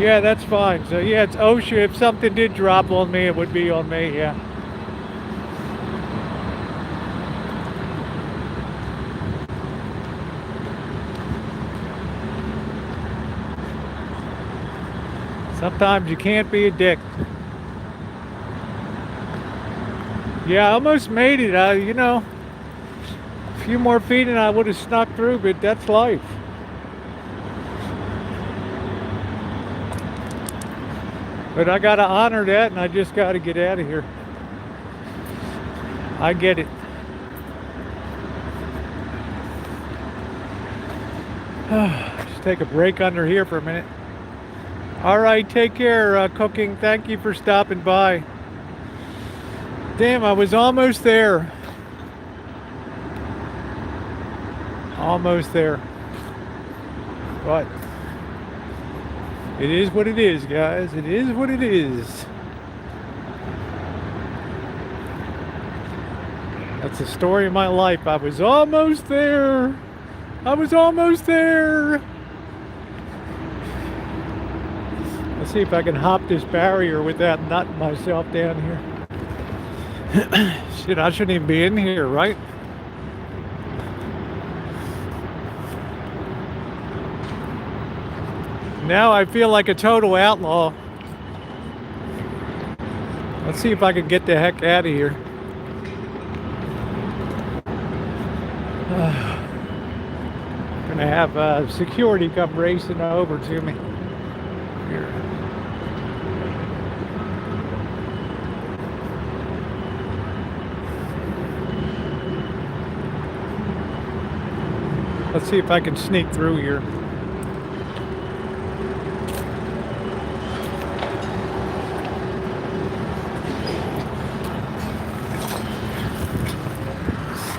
Yeah, that's fine. So yeah, it's OSHA. If something did drop on me, it would be on me, yeah. Sometimes you can't be a dick. Yeah, I almost made it. You know, a few more feet and I would have snuck through, but that's life. But I gotta honor that, and I just gotta get out of here. I get it. Just take a break under here for a minute. All right, take care, Cooking. Thank you for stopping by. Damn, I was almost there. Almost there. But it is what it is, guys. It is what it is. That's the story of my life. I was almost there. I was almost there. Let's see if I can hop this barrier without nutting myself down here. Shit, I shouldn't even be in here, right? Now I feel like a total outlaw. Let's see if I can get the heck out of here. Gonna have security come racing over to me. Here. Let's see if I can sneak through here.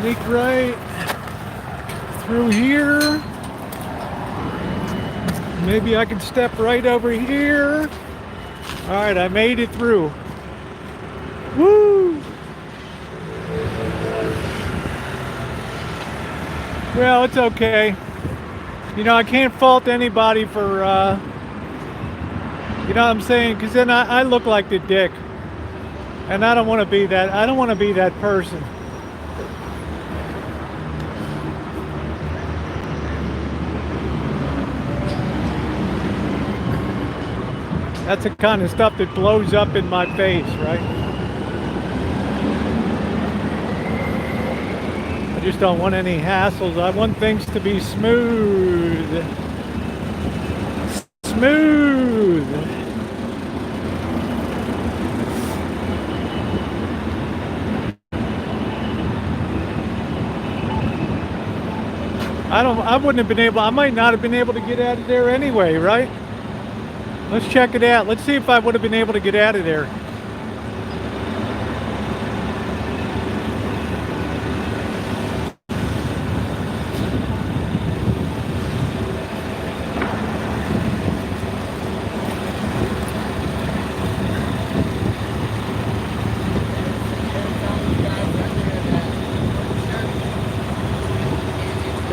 Sneak right through here. Maybe I can step right over here. All right, I made it through. Woo! Well, it's okay. You know, I can't fault anybody for, you know what I'm saying? Because then I look like the dick. And I don't want to be that. I don't want to be that person. That's the kind of stuff that blows up in my face, right? I just don't want any hassles. I want things to be smooth. Smooth. I wouldn't have been able, I might not have been able to get out of there anyway, right? Let's check it out. Let's see if I would have been able to get out of there.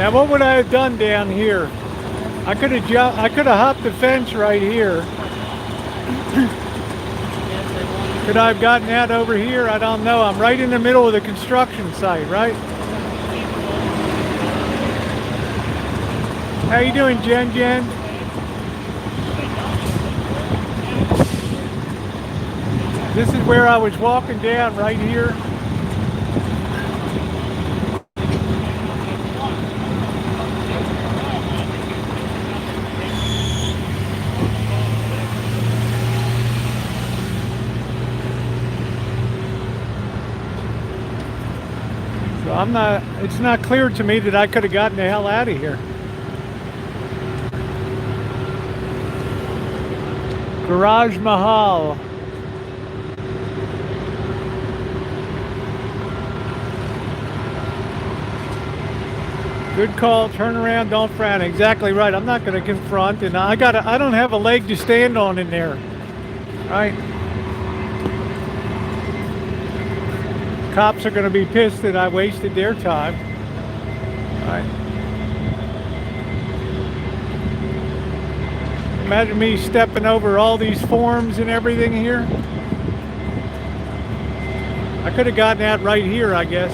Now, what would I have done down here? I could have hopped the fence right here. Could I have gotten out over here? I don't know. I'm right in the middle of the construction site, right? How you doing, Jen? This is where I was walking down right here. So it's not clear to me that I could have gotten the hell out of here. Garage Mahal. Good call, turn around, don't frown. Exactly right. I'm not going to confront, and I don't have a leg to stand on in there. Right? Cops are going to be pissed that I wasted their time. Right? Imagine me stepping over all these forms and everything here. I could have gotten out right here, I guess.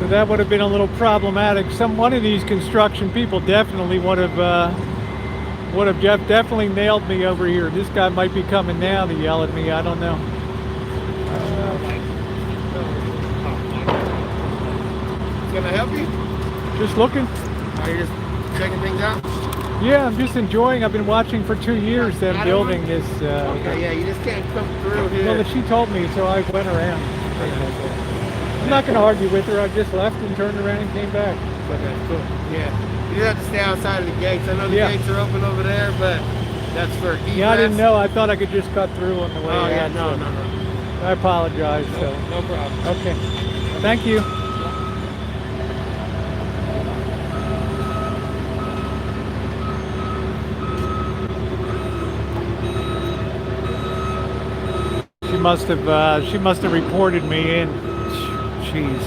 That would have been a little problematic. One of these construction people definitely would have definitely nailed me over here. This guy might be coming now to yell at me. I don't know. Can I help you? Just looking. Are you just checking things out? Yeah, I'm just enjoying. I've been watching for 2 years them building this. Okay, yeah, you just can't come through here. Well, she told me, so I went around. I'm not going to argue with her. I just left and turned around and came back. Okay, cool. Yeah. You just have to stay outside of the gates. I know the gates are open over there, but that's for egress. Yeah, I didn't know. I thought I could just cut through on the way out. Oh, yeah, no. I apologize. No problem. Okay. Thank you. She must have reported me in. Jeez.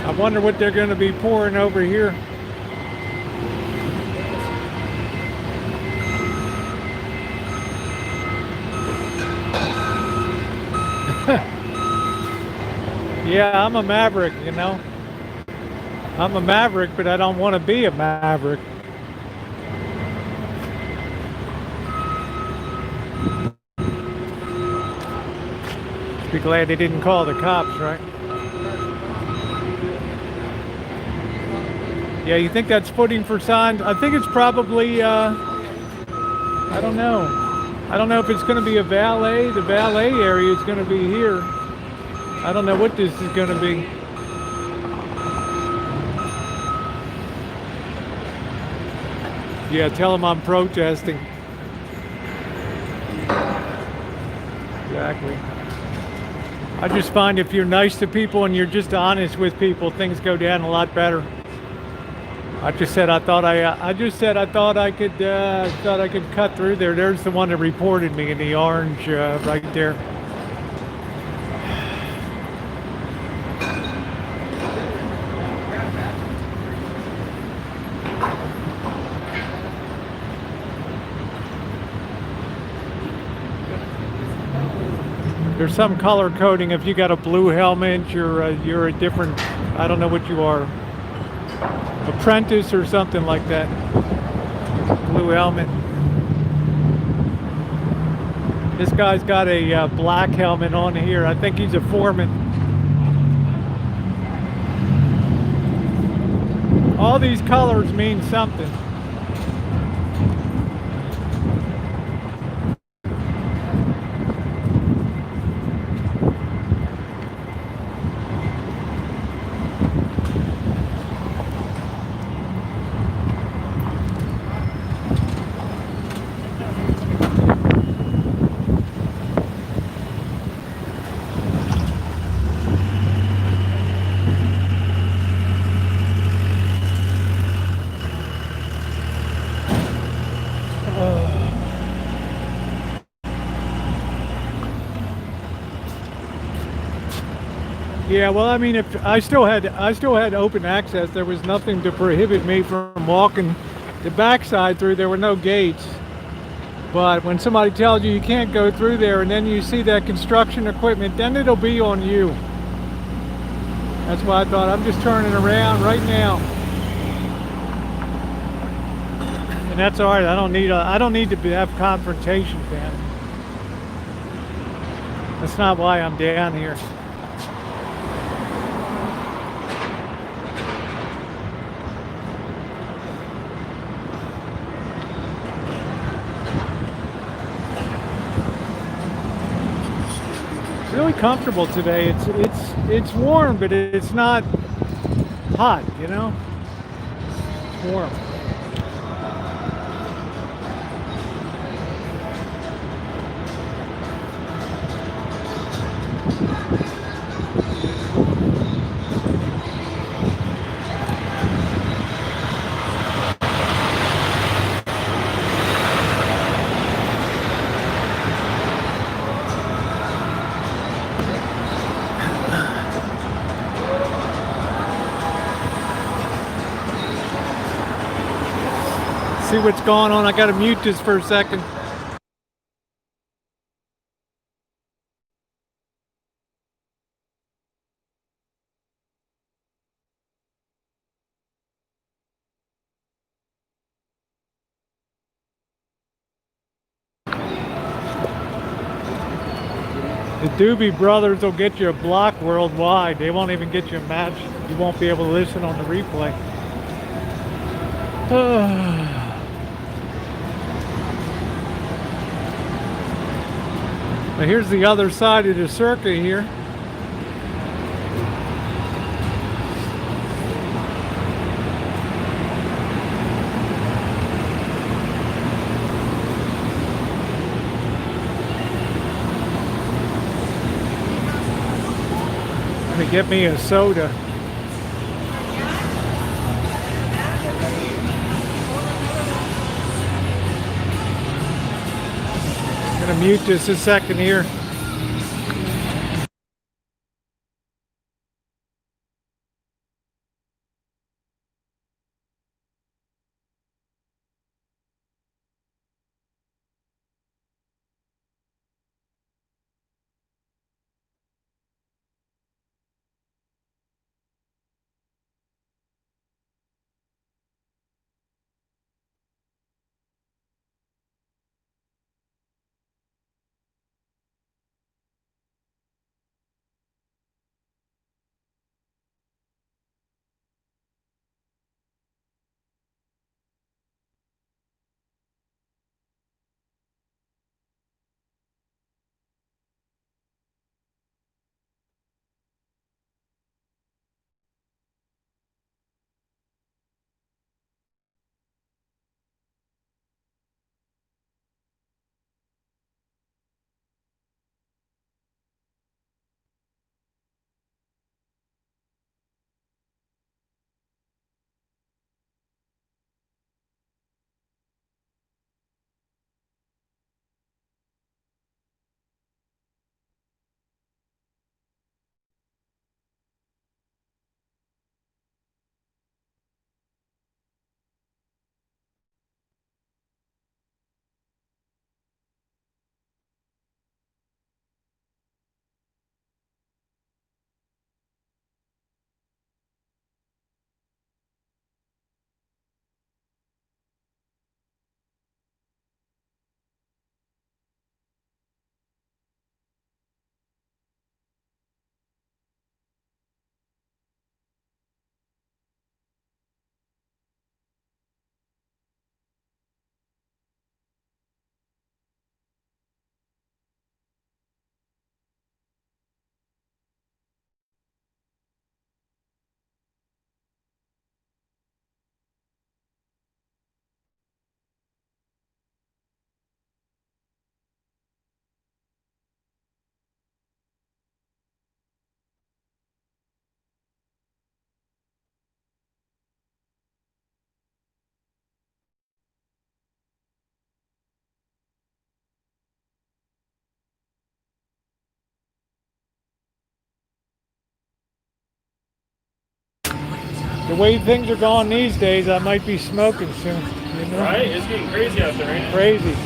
I wonder what they're going to be pouring over here. Yeah, I'm a maverick, you know. I'm a maverick, but I don't want to be a maverick. Be glad they didn't call the cops, right? Yeah, you think that's footing for signs? I think it's probably, I don't know. I don't know if it's going to be a valet. The valet area is going to be here. I don't know what this is going to be. Yeah, tell them I'm protesting. Exactly. I just find if you're nice to people and you're just honest with people, things go down a lot better. I just said I thought I could cut through there. There's the one that reported me in the orange right there. There's some color coding. If you got a blue helmet, you're a different. I don't know what you are, apprentice or something like that. Blue helmet. This guy's got a black helmet on here. I think he's a foreman. All these colors mean something. Yeah, well, I mean, if I still had open access, there was nothing to prohibit me from walking the backside through. There were no gates. But when somebody tells you you can't go through there, and then you see that construction equipment, then it'll be on you. That's why I thought I'm just turning around right now, and that's all right. I don't need to have confrontation, man. That's not why I'm down here. Really comfortable today. It's warm, but it's not hot, you know? It's warm. See what's going on. I gotta mute this for a second. The Doobie Brothers will get you a block worldwide. They won't even get you a match. You won't be able to listen on the replay. But here's the other side of the Circa here. Let me get me a soda. I'm gonna mute this a second here. The way things are going these days, I might be smoking soon. You know? Right? It's getting crazy out there, ain't it? Crazy.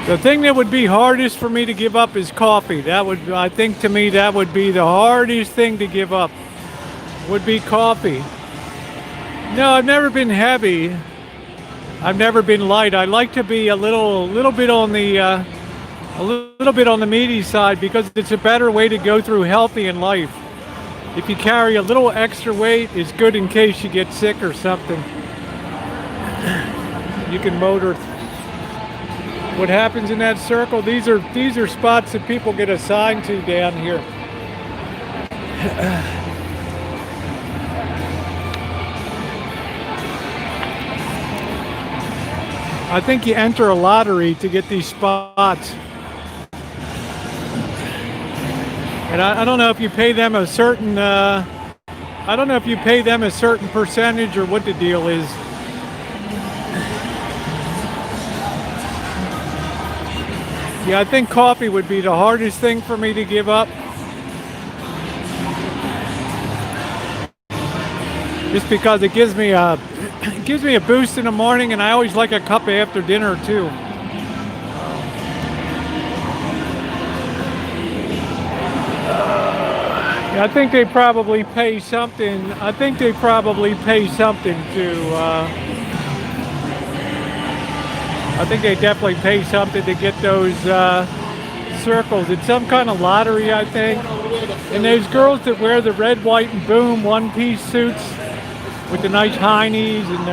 The thing that would be hardest for me to give up is coffee. That would, I think to me, that would be the hardest thing to give up, would be coffee. No, I've never been heavy. I've never been light. I like to be a little bit on the meaty side because it's a better way to go through healthy in life. If you carry a little extra weight, it's good in case you get sick or something. You can motor. What happens in that circle? These are spots that people get assigned to down here. I think you enter a lottery to get these spots. And I don't know if you pay them a certain percentage or what the deal is. Yeah, I think coffee would be the hardest thing for me to give up. Just because it gives me a boost in the morning, and I always like a cup after dinner too. I think they probably pay something. I think they probably pay something to. I think they definitely pay something to get those circles. It's some kind of lottery, I think. And those girls that wear the red, white, and boom one-piece suits with the nice heinies and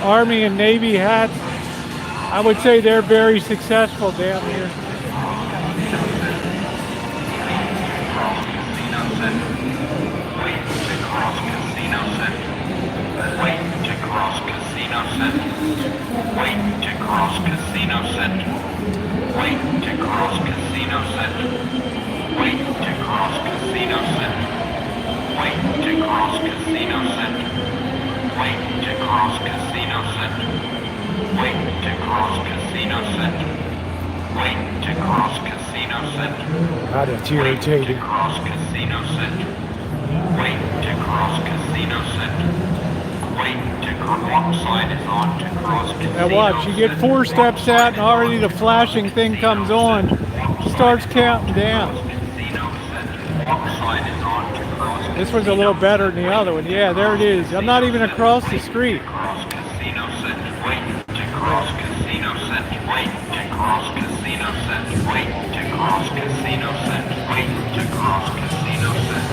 Army and Navy hats, I would say they're very successful down here. Wait to cross Casino Center. Wait to cross Casino Center. Wait to cross Casino Center. Wait to cross Casino Center. Wait to cross Casino Center. Wait to cross Casino Center. Wait to cross Casino Center. God, it's irritating. Wait to cross Casino Center. Wait to cross Casino Center. Wait to what side is on to cross Casino Center. Now watch, you get 4 steps out and already the flashing thing comes on. Starts counting down. This one's a little better than the other one. Yeah, there it is. I'm not even across the street. Cross Casino Center. Wait to cross Casino Center. Wait to cross Casino Center. Wait to cross Casino Center. Wait to cross Casino Center.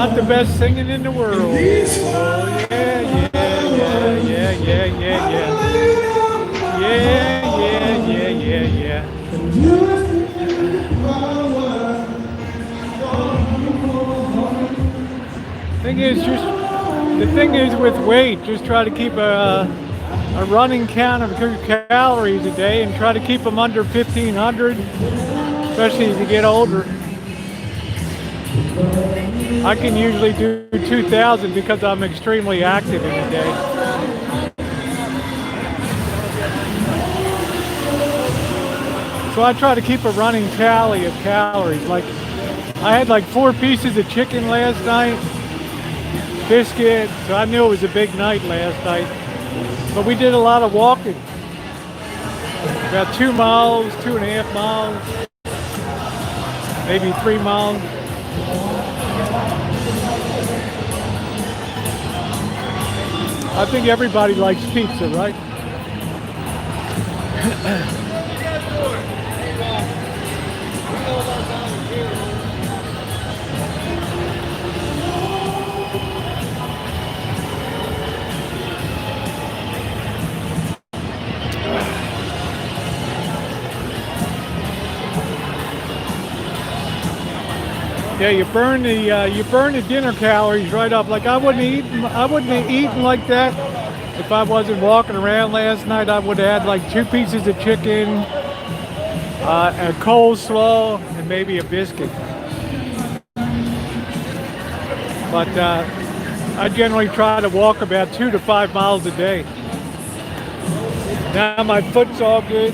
not the best singing in the world. Oh, yeah, yeah, yeah, yeah, yeah, yeah, yeah. Yeah, yeah, yeah, yeah, yeah. The thing is with weight, just try to keep a running count of your calories a day and try to keep them under 1,500, especially as you get older. I can usually do 2,000 because I'm extremely active in a day. So I try to keep a running tally of calories. Like I had like 4 pieces of chicken last night, biscuit, so I knew it was a big night last night. But we did a lot of walking. About 2 miles, 2.5 miles, maybe 3 miles. I think everybody likes pizza, right? Yeah, you burn the dinner calories right up. Like I wouldn't have eaten like that if I wasn't walking around last night. I would have had like 2 pieces of chicken, a coleslaw, and maybe a biscuit. But I generally try to walk about 2 to 5 miles a day. Now my foot's all good.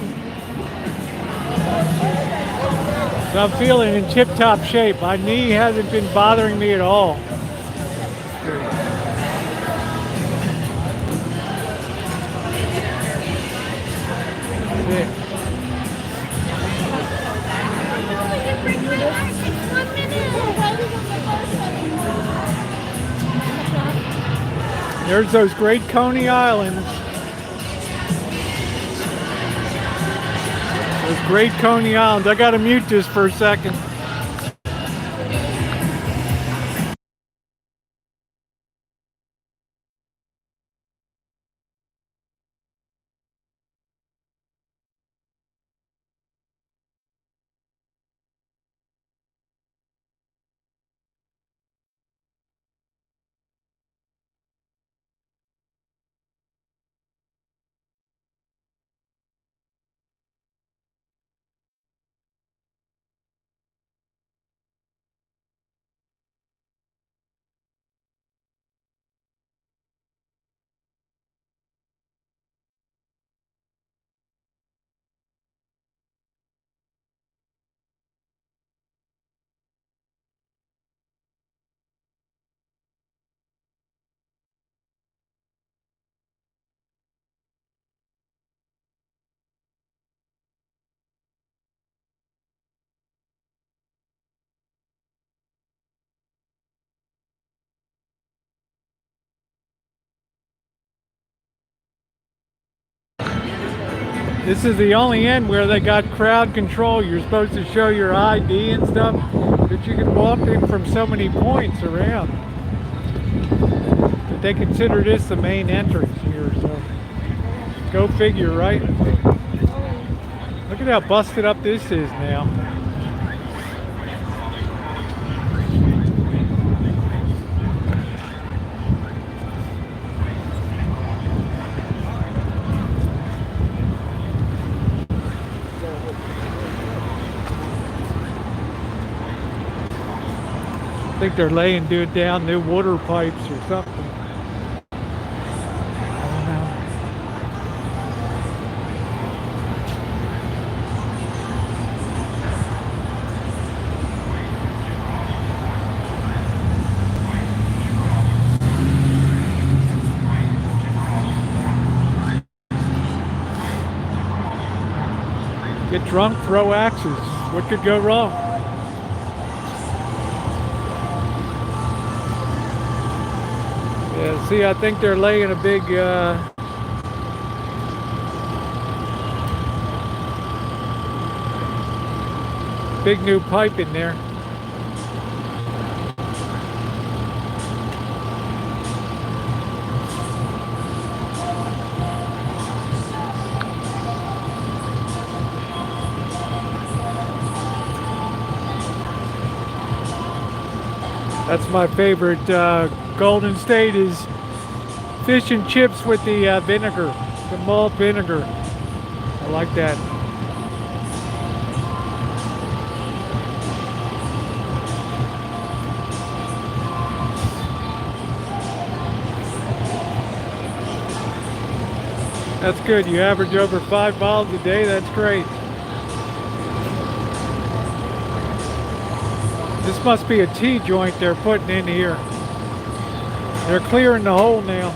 So I'm feeling in tip-top shape. My knee hasn't been bothering me at all. That's it. There's those great Coney Islands. Those great Coney Islands. I gotta mute this for a second. This is the only end where they got crowd control. You're supposed to show your ID and stuff, but you can walk in from so many points around. But they consider this the main entrance here, so go figure, right? Look at how busted up this is now. I think they're laying down new water pipes or something. I don't know. Get drunk, throw axes. What could go wrong? Yeah, see, I think they're laying a big new pipe in there. That's my favorite Golden State is fish and chips with the vinegar, the malt vinegar. I like that. That's good. You average over 5 miles a day. That's great. This must be a tea joint they're putting in here. They're clearing the hole now.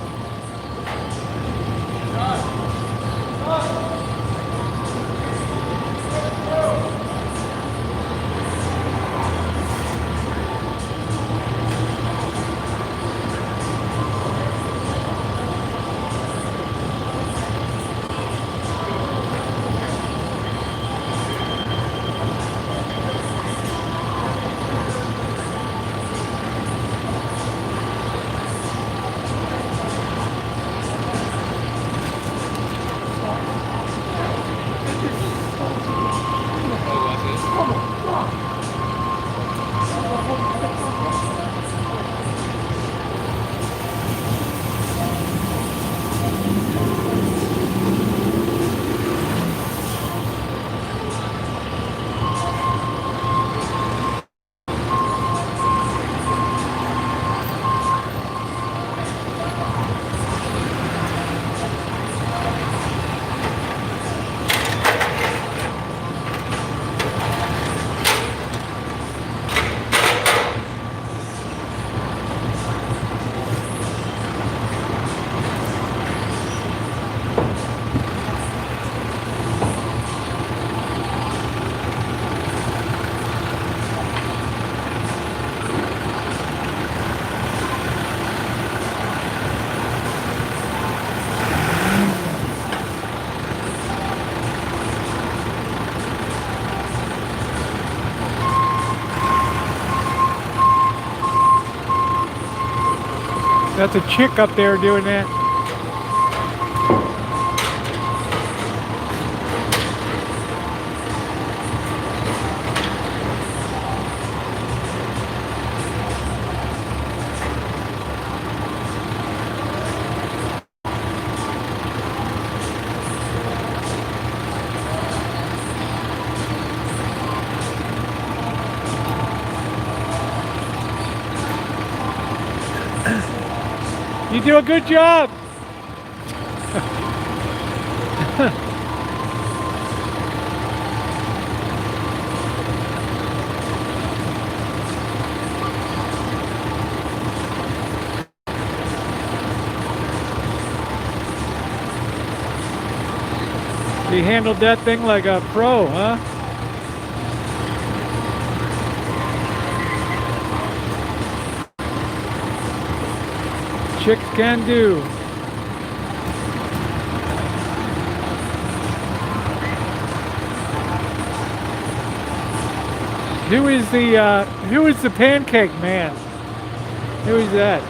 That's a chick up there doing that. You do a good job. You handled that thing like a pro, huh? Chicks can do. Who is the pancake man? Who is that?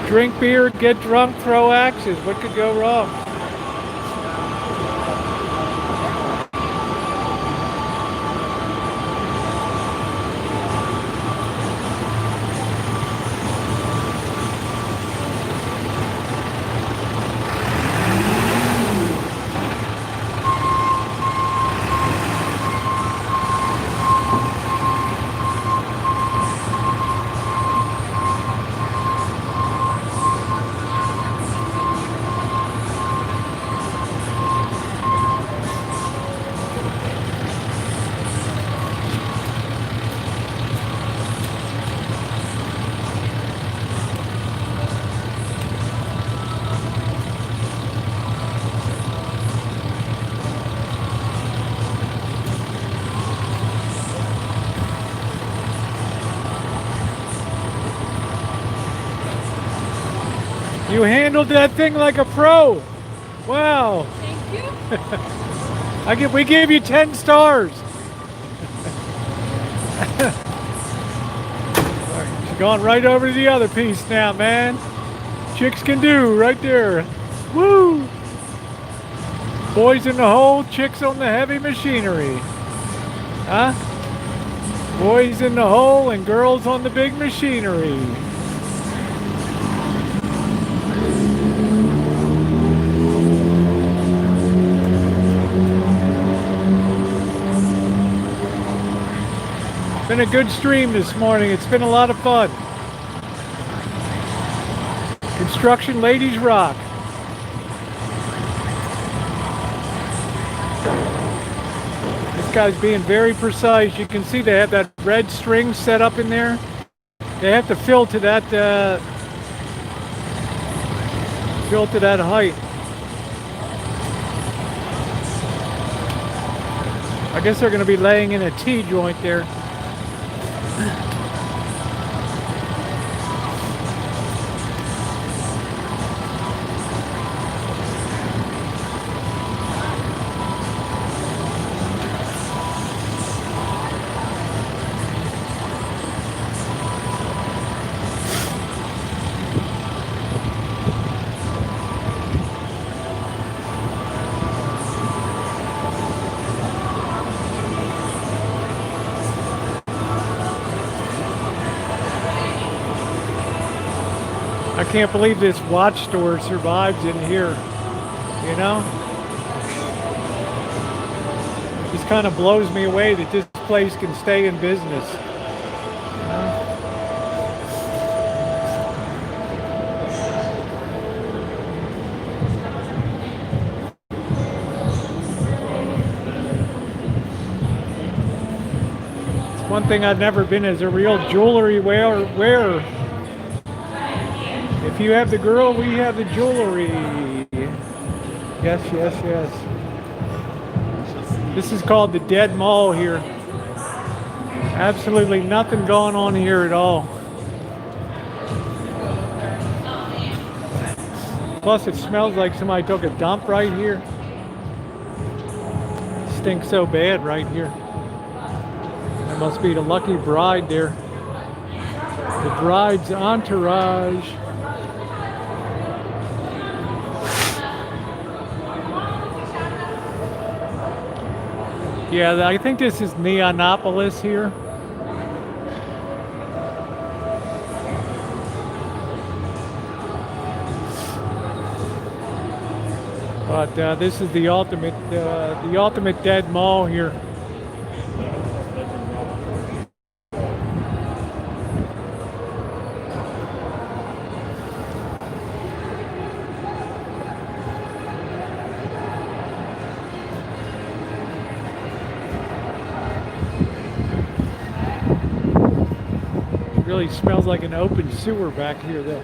Drink beer, get drunk, throw axes. What could go wrong? You handled that thing like a pro. Wow. Thank you. We give you 10 stars. She's gone right over to the other piece now, man. Chicks can do right there. Woo! Boys in the hole, chicks on the heavy machinery. Huh? Boys in the hole and girls on the big machinery. Been a good stream this morning. It's been a lot of fun. Construction ladies rock. This guy's being very precise. You can see they have that red string set up in there. They have to fill to that height. I guess they're going to be laying in a T-joint there. I can't believe this watch store survives in here, you know? Just kind of blows me away that this place can stay in business. You know? It's one thing I've never been is a real jewelry wearer. If you have the girl, we have the jewelry. Yes, yes, yes. This is called the Dead Mall here. Absolutely nothing going on here at all. Plus it smells like somebody took a dump right here. It stinks so bad right here. That must be the lucky bride there. The bride's entourage. Yeah, I think this is Neonopolis here. But this is the ultimate dead mall here. Really smells like an open sewer back here though.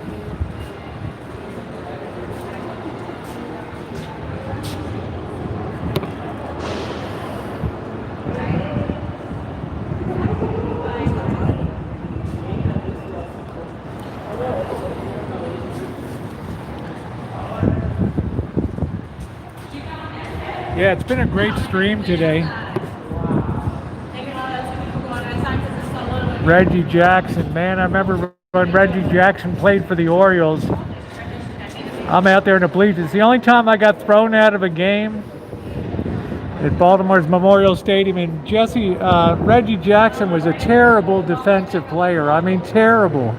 Yeah, it's been a great stream today. Reggie Jackson, man, I remember when Reggie Jackson played for the Orioles. I'm out there in the bleachers. It's the only time I got thrown out of a game at Baltimore's Memorial Stadium. And Reggie Jackson was a terrible defensive player. I mean, terrible.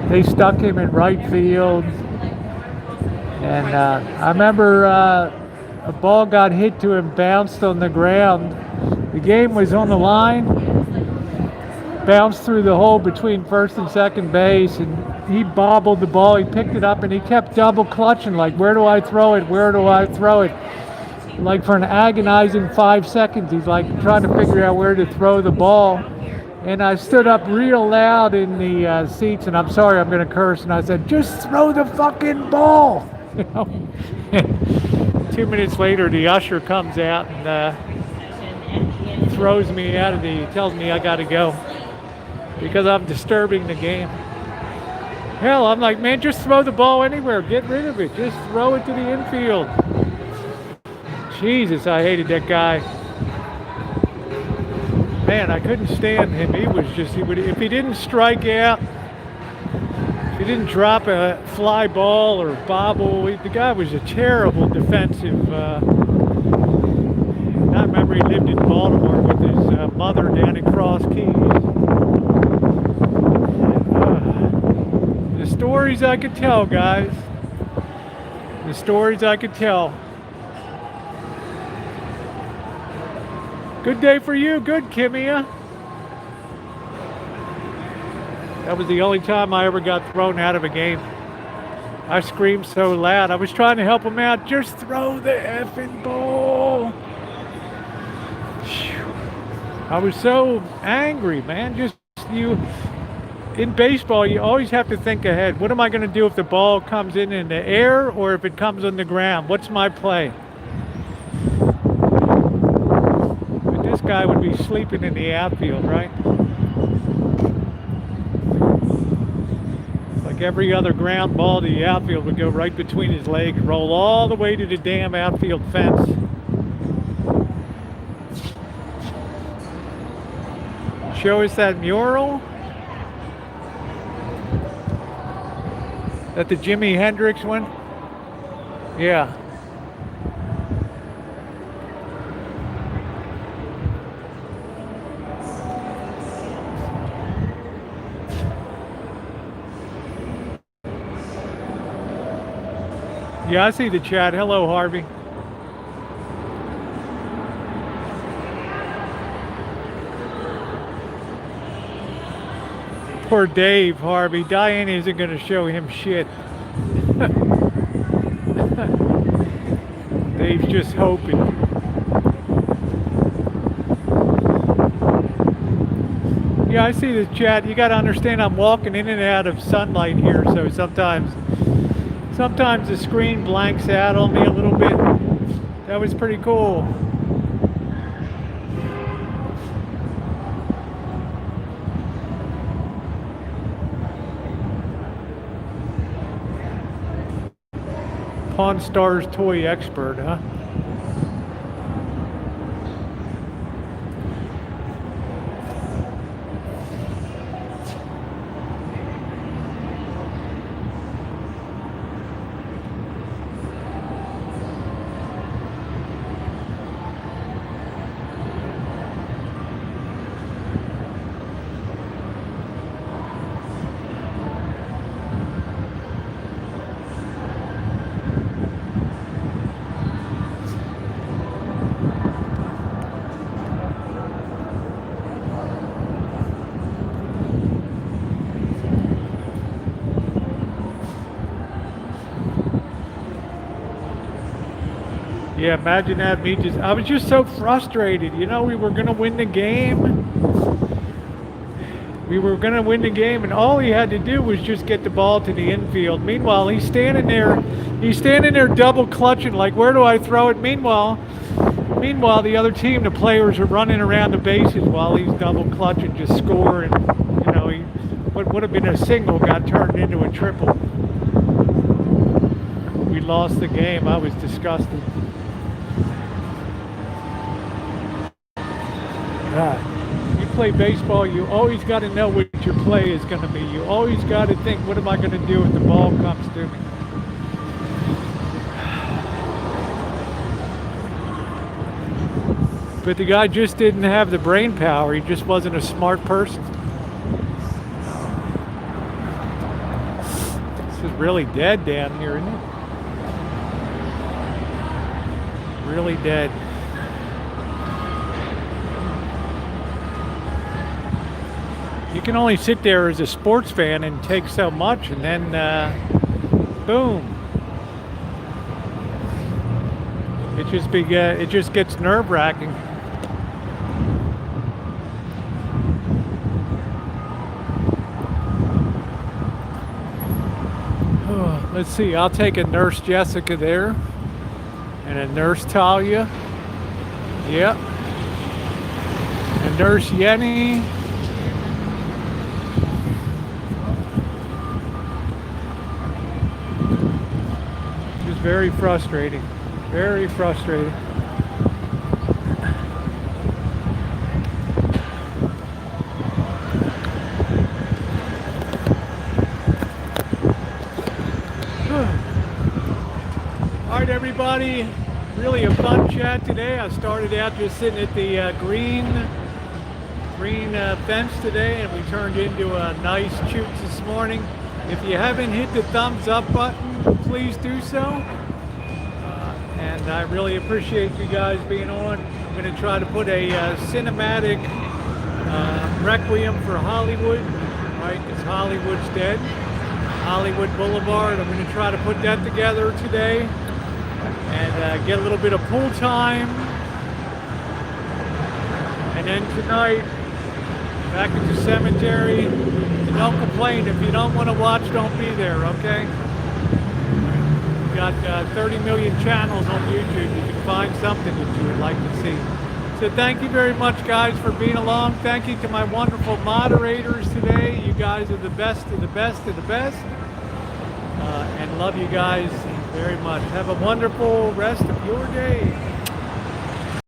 They stuck him in right field. And I remember a ball got hit to him, bounced on the ground. The game was on the line. Bounced through the hole between first and second base, and he bobbled the ball. He picked it up and he kept double clutching, like, where do I throw it? Where do I throw it? Like for an agonizing 5 seconds, he's like trying to figure out where to throw the ball. And I stood up real loud in the seats, and I'm sorry, I'm going to curse, and I said, just throw the fucking ball. You know? 2 minutes later, the usher comes out and throws me out of tells me I got to go because I'm disturbing the game. Hell, I'm like, man, just throw the ball anywhere. Get rid of it. Just throw it to the infield. Jesus, I hated that guy. Man, I couldn't stand him. He was just, if he didn't strike out, if he didn't drop a fly ball or bobble, the guy was a terrible defensive. I remember he lived in Baltimore with his mother down in Cross Keys. The stories I could tell, guys. The stories I could tell. Good day for you. Good, Kimia. That was the only time I ever got thrown out of a game. I screamed so loud. I was trying to help him out. Just throw the effing ball. I was so angry, man. Just you. In baseball, you always have to think ahead. What am I going to do if the ball comes in the air or if it comes on the ground? What's my play? But this guy would be sleeping in the outfield, right? Like every other ground ball, the outfield would go right between his legs, roll all the way to the damn outfield fence. Show us that mural. That the Jimi Hendrix one? Yeah. Yeah, I see the chat. Hello, Harvey. Poor Dave, Harvey. Diane isn't going to show him shit. Dave's just hoping. Yeah, I see the chat. You got to understand I'm walking in and out of sunlight here, so sometimes the screen blanks out on me a little bit. That was pretty cool. Pawn Stars toy expert, huh? Yeah, imagine that. I was just so frustrated. You know, we were going to win the game. And all he had to do was just get the ball to the infield. Meanwhile, he's standing there double clutching, like, where do I throw it? Meanwhile, the other team, the players are running around the bases while he's double clutching, just scoring. You know, what would have been a single got turned into a triple. We lost the game. I was disgusted. God. You play baseball, you always got to know what your play is going to be. You always got to think, what am I going to do if the ball comes to me? But the guy just didn't have the brain power. He just wasn't a smart person. This is really dead down here, isn't it? Really dead. You can only sit there as a sports fan and take so much, and then boom. It just gets nerve-wracking. Let's see, I'll take a Nurse Jessica there. And a Nurse Talia. Yep. A Nurse Yenny. Just very frustrating. Very frustrating. Alright everybody, really a fun chat today. I started out just sitting at the green, green fence today, and we turned into a nice chooch this morning. If you haven't hit the thumbs up button, please do so. And I really appreciate you guys being on. I'm going to try to put a cinematic requiem for Hollywood, right? Because Hollywood's dead. Hollywood Boulevard. I'm going to try to put that together today and get a little bit of pool time. And then tonight, back at the cemetery. And don't complain. If you don't want to watch, don't be there, okay? We got 30 million channels on YouTube. You can find something that you would like to see. So thank you very much, guys, for being along. Thank you to my wonderful moderators today. You guys are the best of the best of the best. And love you guys very much. Have a wonderful rest of your day.